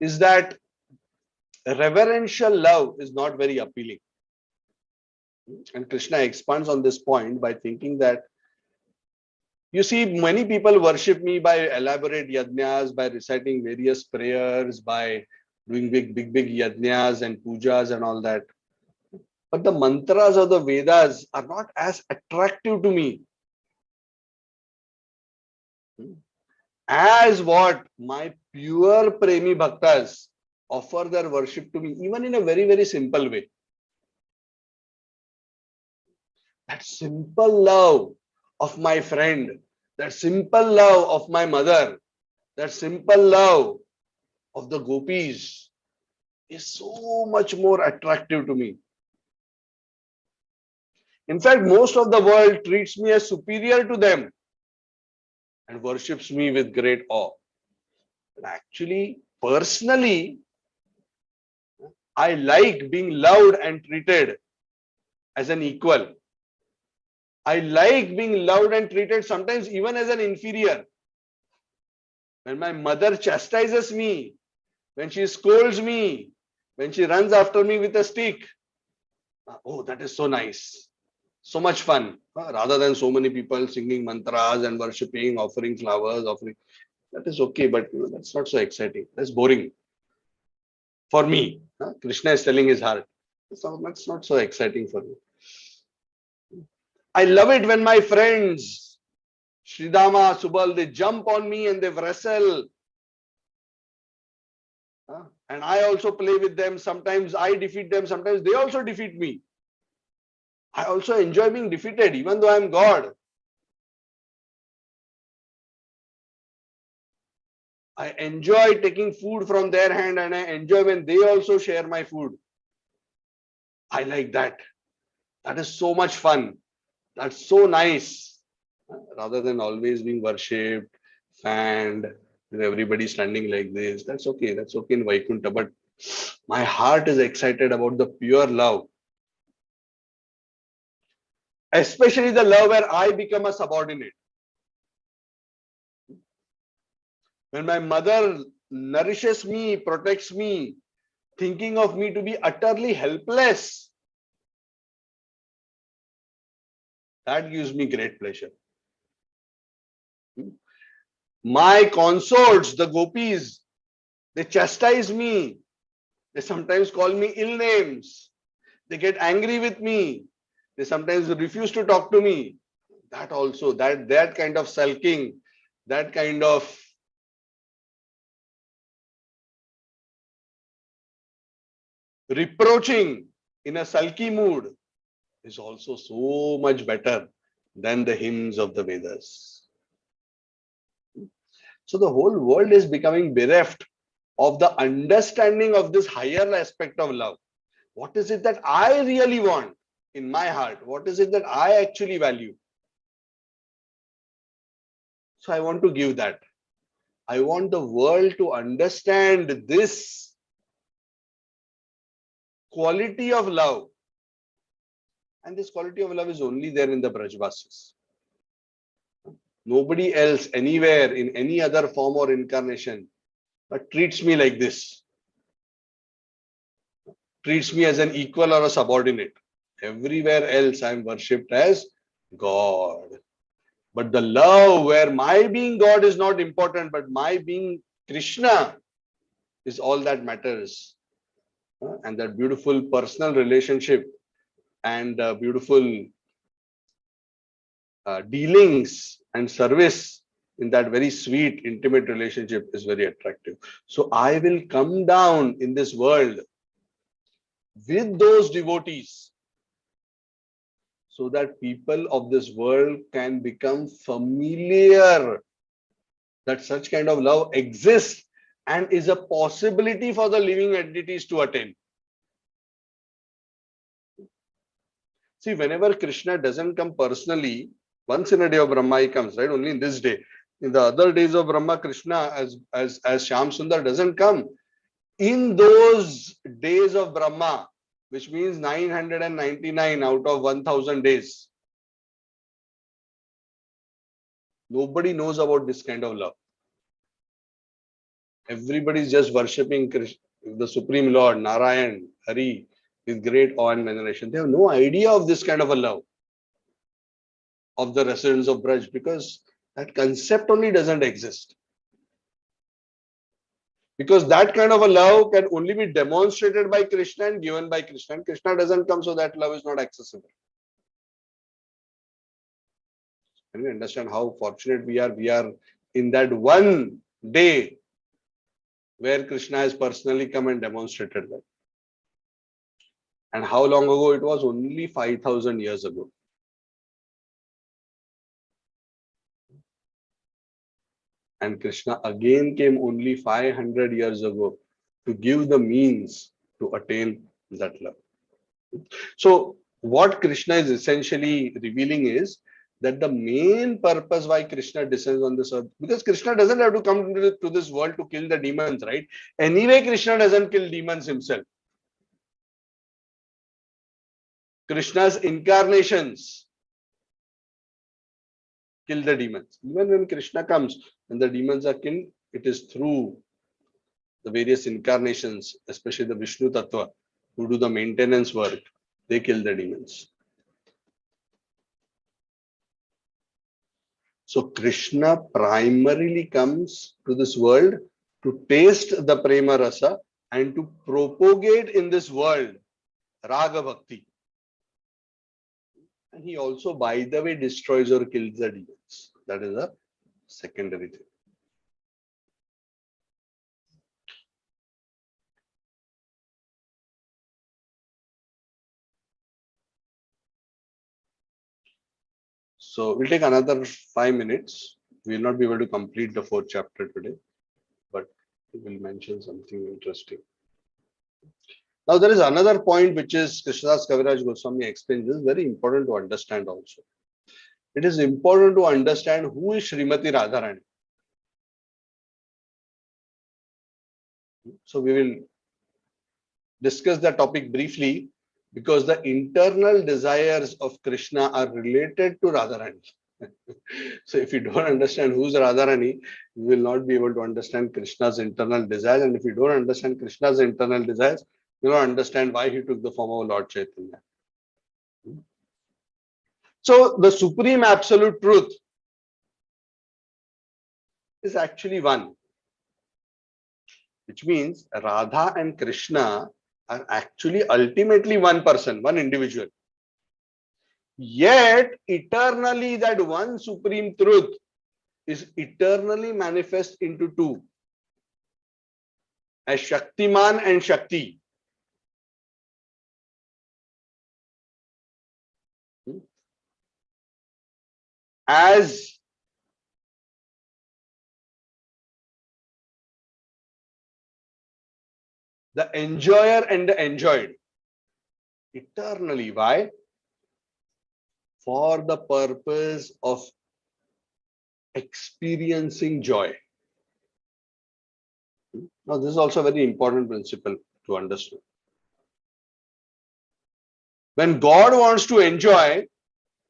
is that reverential love is not very appealing. And Krishna expands on this point by thinking that, you see, many people worship me by elaborate yajnas, by reciting various prayers, by doing big yajnas and pujas and all that. But the mantras of the Vedas are not as attractive to me as what my pure premi bhaktas offer their worship to me, even in a very, very simple way. That simple love of my friend, that simple love of my mother, that simple love of the gopis is so much more attractive to me. In fact, most of the world treats me as superior to them and worships me with great awe. But actually, personally, I like being loved and treated as an equal. I like being loved and treated sometimes even as an inferior. When my mother chastises me, when she scolds me, when she runs after me with a stick, oh, that is so nice. So much fun. Rather than so many people singing mantras and worshipping, offering flowers, that is okay, but that's not so exciting. That's boring. For me, Krishna is telling his heart. That's not so exciting for me. I love it when my friends, Sridama, Subal, they jump on me and they wrestle. And I also play with them. Sometimes I defeat them. Sometimes they also defeat me. I also enjoy being defeated, even though I am God. I enjoy taking food from their hand, and I enjoy when they also share my food. I like that. That is so much fun. That's so nice. Rather than always being worshipped, fanned, with everybody standing like this. That's okay. That's okay in Vaikuntha. But my heart is excited about the pure love. Especially the love where I become a subordinate. When my mother nourishes me, protects me, thinking of me to be utterly helpless, that gives me great pleasure. My consorts, the gopis, they chastise me. They sometimes call me ill names. They get angry with me. They sometimes refuse to talk to me. That also, that kind of sulking, that kind of reproaching in a sulky mood is also so much better than the hymns of the Vedas. So the whole world is becoming bereft of the understanding of this higher aspect of love. What is it that I really want in my heart? What is it that I actually value? So I want to give that. I want the world to understand this quality of love. And this quality of love is only there in the Brajvasis. Nobody else, anywhere, in any other form or incarnation, treats me like this. Treats me as an equal or a subordinate. Everywhere else, I am worshipped as God. But the love where my being God is not important, but my being Krishna is all that matters. And that beautiful personal relationship and beautiful dealings and service in that very sweet, intimate relationship is very attractive. So I will come down in this world with those devotees so that people of this world can become familiar that such kind of love exists and is a possibility for the living entities to attain. See, whenever Krishna doesn't come personally, once in a day of Brahma he comes, right? Only in this day. In the other days of Brahma, Krishna as Shyam Sundar doesn't come. In those days of Brahma, which means 999 out of 1000 days, nobody knows about this kind of love. Everybody is just worshipping Krishna, the Supreme Lord, Narayan, Hari, with great awe and veneration. They have no idea of this kind of a love of the residents of Braj because that concept only doesn't exist. Because that kind of a love can only be demonstrated by Krishna and given by Krishna. And Krishna doesn't come, so that love is not accessible. Can you understand how fortunate we are? We are in that one day where Krishna has personally come and demonstrated that. And how long ago it was? Only 5,000 years ago. And Krishna again came only 500 years ago to give the means to attain that love. So what Krishna is essentially revealing is that the main purpose why Krishna descends on this earth, because Krishna doesn't have to come to this world to kill the demons, right? Anyway, Krishna doesn't kill demons himself. Krishna's incarnations kill the demons. Even when Krishna comes and the demons are killed, it is through the various incarnations, especially the Vishnu Tattva, who do the maintenance work. They kill the demons. So Krishna primarily comes to this world to taste the Prema Rasa and to propagate in this world Raga Bhakti. And he also, by the way, destroys or kills the demons. That is a secondary thing. So we'll take another 5 minutes. We will not be able to complete the 4th chapter today, but we will mention something interesting. Now there is another point which is Krishnadas Kaviraj Goswami explains. This is very important to understand also. It is important to understand who is Srimati Radharani. So we will discuss the topic briefly because the internal desires of Krishna are related to Radharani. So if you don't understand who's Radharani, you will not be able to understand Krishna's internal desires. And if you don't understand Krishna's internal desires, you don't understand why he took the form of Lord Chaitanya. So the supreme absolute truth is actually one, which means Radha and Krishna are actually ultimately one person, one individual. Yet eternally that one supreme truth is eternally manifest into two, as Shaktiman and Shakti. as the enjoyer and the enjoyed eternally. Why? For the purpose of experiencing joy. Now, this is also a very important principle to understand. When God wants to enjoy,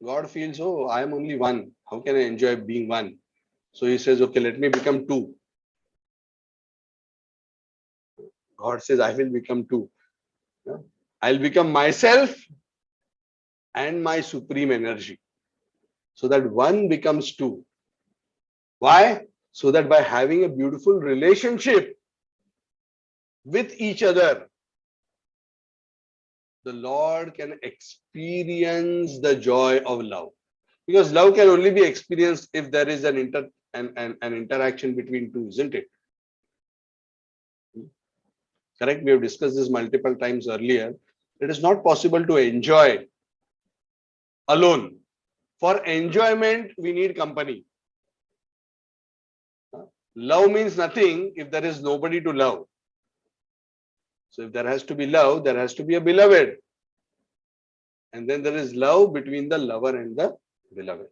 God feels, oh, I am only one. How can I enjoy being one? So he says, okay, let me become two. God says, I will become two. I'll become myself and my supreme energy. So that one becomes two. Why? So that by having a beautiful relationship with each other, the Lord can experience the joy of love. Because love can only be experienced if there is an interaction between two, isn't it? Correct? We have discussed this multiple times earlier. It is not possible to enjoy alone. For enjoyment, we need company. Love means nothing if there is nobody to love. So if there has to be love, there has to be a beloved. And then there is love between the lover and the beloved.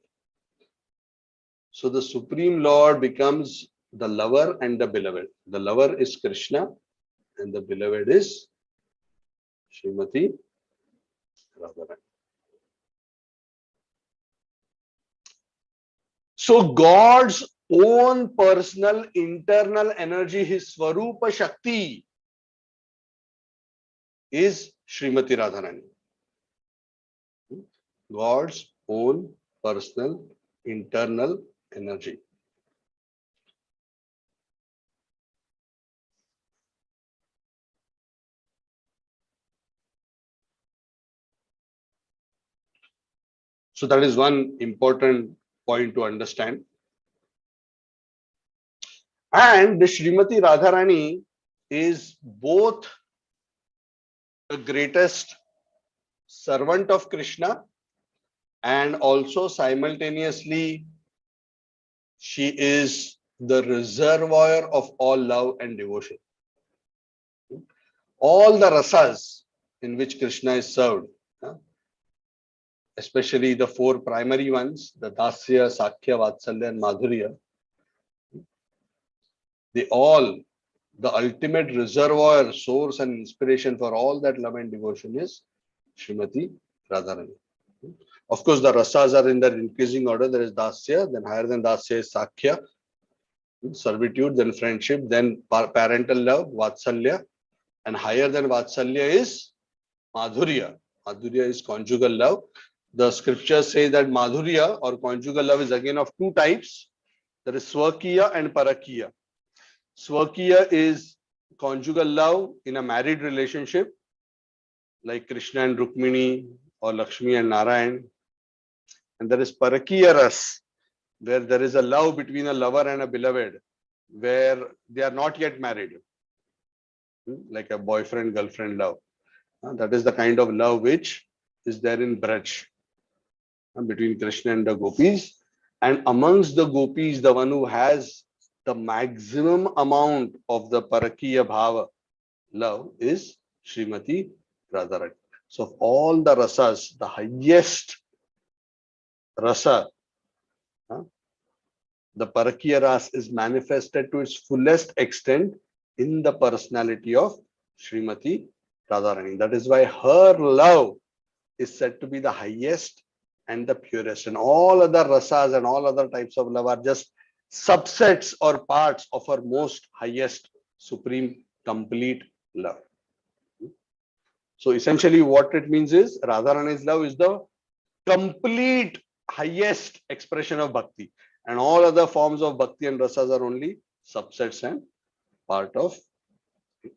So the Supreme Lord becomes the lover and the beloved. The lover is Krishna and the beloved is Srimati Radharani. So God's own personal internal energy, his Swarupa Shakti, is Srimati Radharani. God's own personal internal energy. So that is one important point to understand. And the Srimati Radharani is both the greatest servant of Krishna and also simultaneously she is the reservoir of all love and devotion. All the rasas in which Krishna is served, especially the four primary ones, the Dasya, Sakhya, Vatsalya and Madhurya, they all, the ultimate reservoir, source and inspiration for all that love and devotion is Srimati Radharani. Of course, the rasas are in that increasing order. There is Dasya, then higher than Dasya is Sakhya, servitude, then friendship, then parental love, Vatsalya, and higher than Vatsalya is Madhurya. Madhurya is conjugal love. The scriptures say that Madhurya or conjugal love is again of two types. There is Swakiya and Parakiya. Swakiya is conjugal love in a married relationship, like Krishna and Rukmini or Lakshmi and Narayan. And there is Parakiya Ras, where there is a love between a lover and a beloved, where they are not yet married, like a boyfriend-girlfriend love. That is the kind of love which is there in Braj between Krishna and the gopis. And amongst the gopis, the one who has the maximum amount of the Parakiya Bhava love is Srimati Radharani. So of all the rasas, the highest rasa, the Parakiya ras is manifested to its fullest extent in the personality of Srimati Radharani. That is why her love is said to be the highest and the purest. And all other rasas and all other types of love are just subsets or parts of her most highest, supreme, complete love. So essentially what it means is Radharani's love is the complete highest expression of bhakti. And all other forms of bhakti and rasas are only subsets and part of it.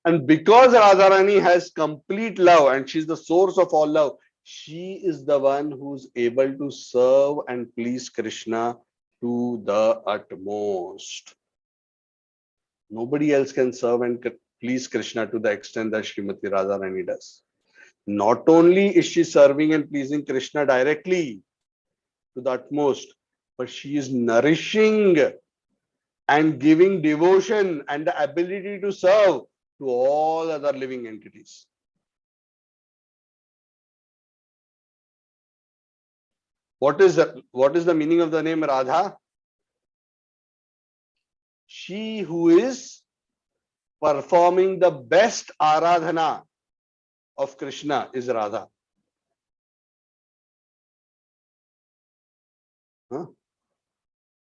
And because Radharani has complete love and she's the source of all love, she is the one who's able to serve and please Krishna to the utmost. Nobody else can serve and please Krishna to the extent that Srimati Radharani does. Not only is she serving and pleasing Krishna directly, to the utmost, but she is nourishing and giving devotion and the ability to serve to all other living entities. What is the meaning of the name Radha? She who is performing the best aradhana of Krishna is Radha.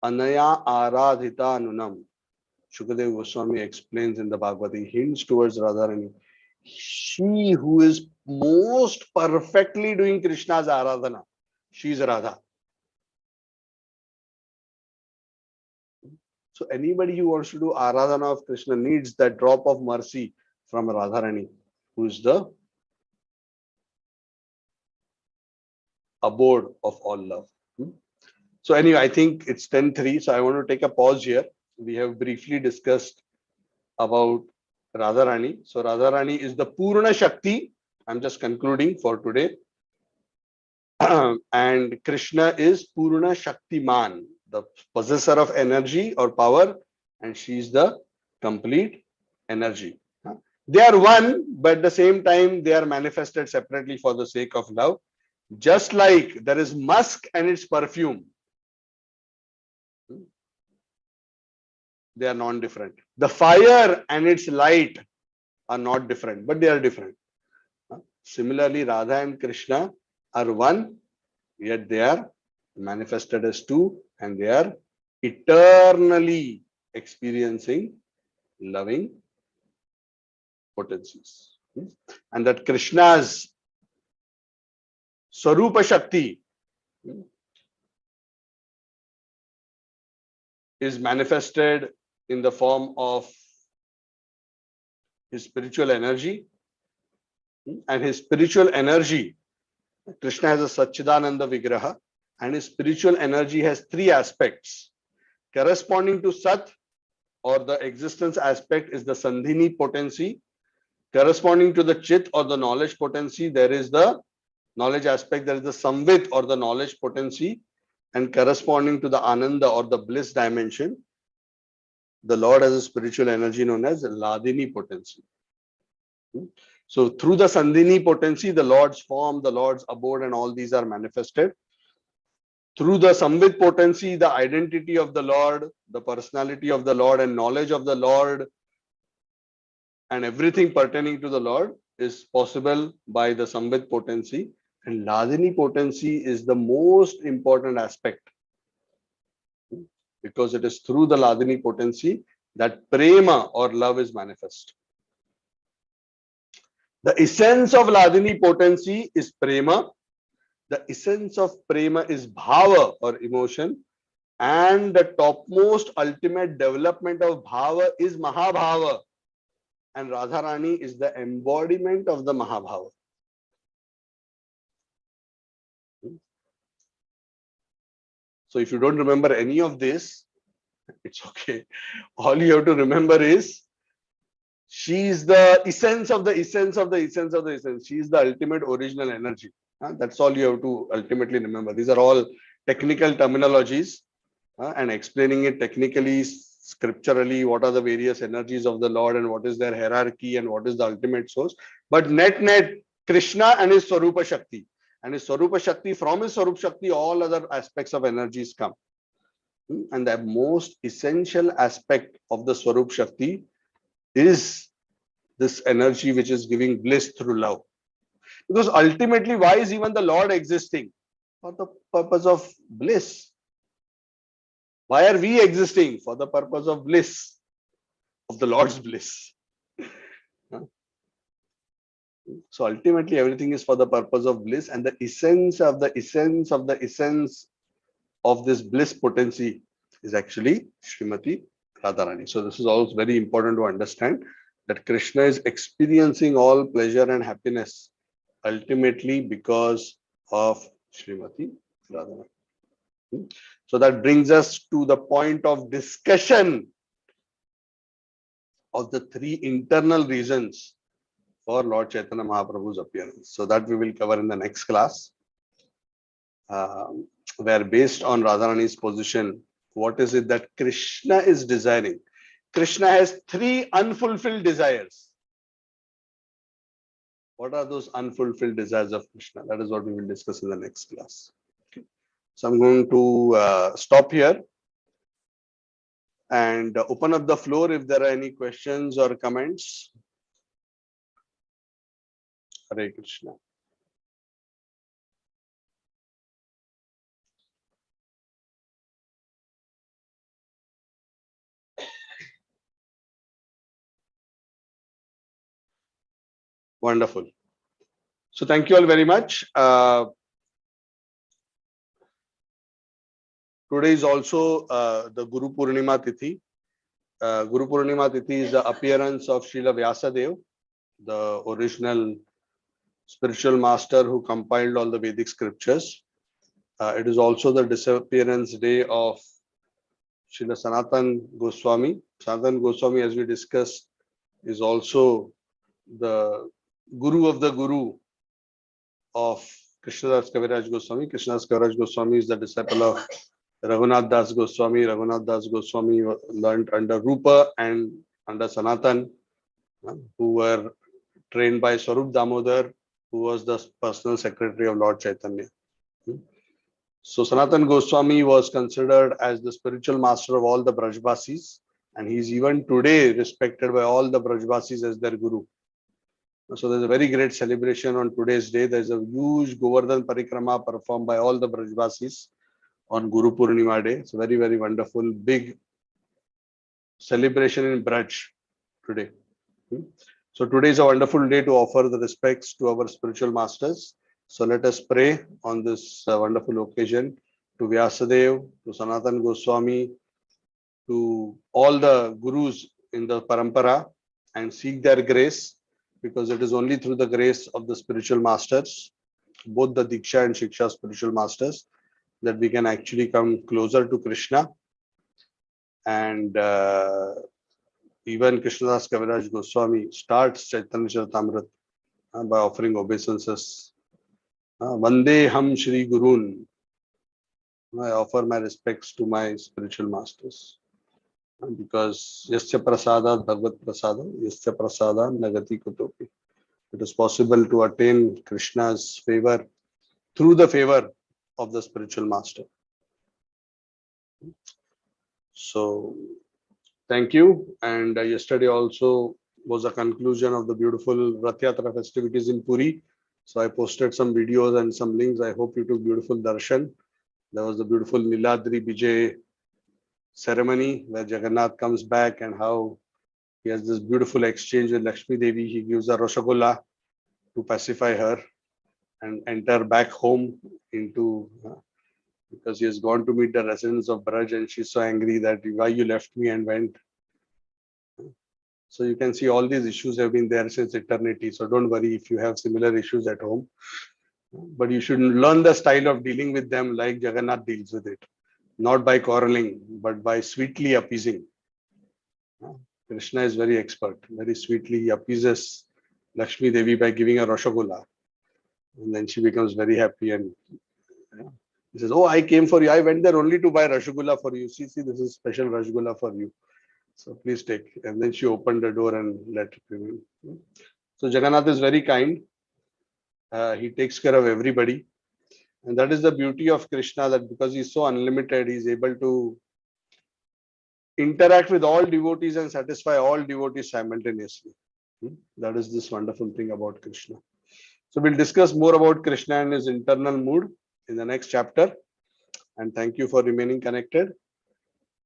Anaya aradhita nunam. Shukadev Goswami explains in the Bhagavad, he hints towards Radharani. She who is most perfectly doing Krishna's aradhana, she is Radha. So anybody who wants to do aradhana of Krishna needs that drop of mercy from Radharani, who is the abode of all love. So anyway, I think it's 10:03, so I want to take a pause here. We have briefly discussed about Radharani. So Radharani is the Purna Shakti. I'm just concluding for today. And Krishna is Purna Shaktiman, the possessor of energy or power, and she is the complete energy. They are one, but at the same time, they are manifested separately for the sake of love. Just like there is musk and its perfume, they are non-different. The fire and its light are not different, but they are different. Similarly, Radha and Krishna are one, yet they are manifested as two, and they are eternally experiencing loving potencies. And that Krishna's Swarupa Shakti is manifested in the form of his spiritual energy. And his spiritual energy, Krishna has a Satchidananda Vigraha, and his spiritual energy has three aspects. Corresponding to Sat, or the existence aspect, is the Sandhini potency. Corresponding to the Chit, or the knowledge potency, there is the knowledge aspect, there is the Samvit, or the knowledge potency. And corresponding to the Ananda, or the bliss dimension, the Lord has a spiritual energy known as Ladini potency. So through the Sandhini potency, the Lord's form, the Lord's abode, and all these are manifested. Through the Samvit potency, the identity of the Lord, the personality of the Lord, and knowledge of the Lord, and everything pertaining to the Lord is possible by the Samvit potency. And Ladini potency is the most important aspect, because it is through the Ladini potency that prema or love is manifest. The essence of Ladini potency is prema. The essence of prema is bhava or emotion. And the topmost ultimate development of bhava is Mahabhava. And Radharani is the embodiment of the Mahabhava. So if you don't remember any of this, it's okay. All you have to remember is she is the essence of the essence of the essence of the essence. She is the ultimate original energy. That's all you have to ultimately remember. These are all technical terminologies, and explaining it technically, scripturally, what are the various energies of the Lord and what is their hierarchy and what is the ultimate source. But net, Krishna and his Swarupa Shakti. And his Swarupa Shakti, from his Swarupa Shakti, all other aspects of energies come. And the most essential aspect of the Swarupa Shakti is this energy which is giving bliss through love. Because ultimately, why is even the Lord existing? For the purpose of bliss. Why are we existing? For the purpose of bliss, of the Lord's bliss. So ultimately, everything is for the purpose of bliss, and the essence of the essence of the essence of this bliss potency is actually Srimati Radharani. So this is also very important to understand, that Krishna is experiencing all pleasure and happiness ultimately because of Srimati Radharani. So that brings us to the point of discussion of the three internal reasons for Lord Chaitanya Mahaprabhu's appearance. So that we will cover in the next class. where based on Radharani's position, what is it that Krishna is desiring? Krishna has 3 unfulfilled desires. What are those unfulfilled desires of Krishna? That is what we will discuss in the next class. Okay. So I'm going to stop here and open up the floor if there are any questions or comments. Hare Krishna. Wonderful. So thank you all very much. Today is also the Guru Purnima Tithi. Guru Purnima Tithi is the appearance of Srila Vyasadeva, the original spiritual master who compiled all the Vedic scriptures. It is also the disappearance day of Srila Sanatan Goswami. Sanatan Goswami, as we discussed, is also the Guru of the Guru of Krishnadas Kaviraj Goswami. Krishnadas Kaviraj Goswami is the disciple of Raghunath Das Goswami. Raghunath Das Goswami learned under Rupa and under Sanatan, who were trained by Swarup Damodar, who was the personal secretary of Lord Chaitanya. So Sanatan Goswami was considered as the spiritual master of all the Brajbasis, and he is even today respected by all the Brajbasis as their Guru. So there's a very great celebration on today's day. There's a huge Govardhan Parikrama performed by all the Brajbasis on Guru Purnima day. It's a very, very wonderful, big celebration in Braj today. So today is a wonderful day to offer the respects to our spiritual masters. So let us pray on this wonderful occasion to Vyasadeva, to Sanatan Goswami, to all the Gurus in the Parampara, and seek their grace, because it is only through the grace of the spiritual masters, both the Diksha and Shiksha spiritual masters, that we can actually come closer to Krishna. And even Krishnadas Kaviraj Goswami starts Chaitanya Charitamrita by offering obeisances. Vande Ham Shri Gurun. I offer my respects to my spiritual masters. Because Yasya Prasada Bhagavad Prasada, Yasya Prasada Nagati Kutopi. It is possible to attain Krishna's favor through the favor of the spiritual master. So thank you. And yesterday also was a conclusion of the beautiful Rath Yatra festivities in Puri. So I posted some videos and some links. I hope you took beautiful darshan. There was the beautiful Niladri Vijay ceremony where Jagannath comes back and how he has this beautiful exchange with Lakshmi Devi. He gives her Rasgulla to pacify her and enter back home into because he has gone to meet the residents of Braj and she's so angry that why you left me and went. So you can see all these issues have been there since eternity. So don't worry if you have similar issues at home. But you should learn the style of dealing with them like Jagannath deals with it. Not by quarreling, but by sweetly appeasing. Krishna is very expert. Very sweetly he appeases Lakshmi Devi by giving her Rasgulla. And then she becomes very happy and he says, oh, I came for you. I went there only to buy Rasgulla for you. See, this is special Rasgulla for you. So please take. And then she opened the door and let it in. So Jagannath is very kind. He takes care of everybody. And that is the beauty of Krishna, that because he's so unlimited, he's able to interact with all devotees and satisfy all devotees simultaneously. That is this wonderful thing about Krishna. So we'll discuss more about Krishna and his internal mood in the next chapter. And thank you for remaining connected.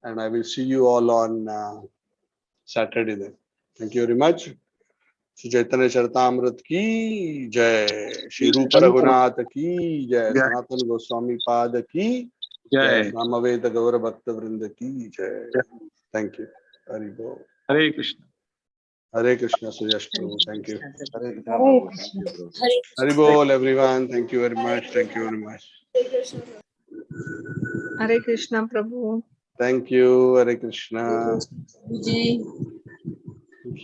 And I will see you all on Saturday then. Thank you very much. Shri Chaitanya Charitamrita ki jai. Shri Rupa Raghunath ki jai. Sanatana Goswami Pada ki jai. Samaveta Gaura Bhakta Vrinda ki jai. Thank you. Hari Bol. Hare Krishna. Hare Krishna, Suyash Prabhu. Thank you. Hare Krishna Prabhu. Thank you, Prabhu. Hari Bol, everyone. Thank you very much. Thank you very much. Hare Krishna Prabhu. Thank you. Hare Krishna. Ji.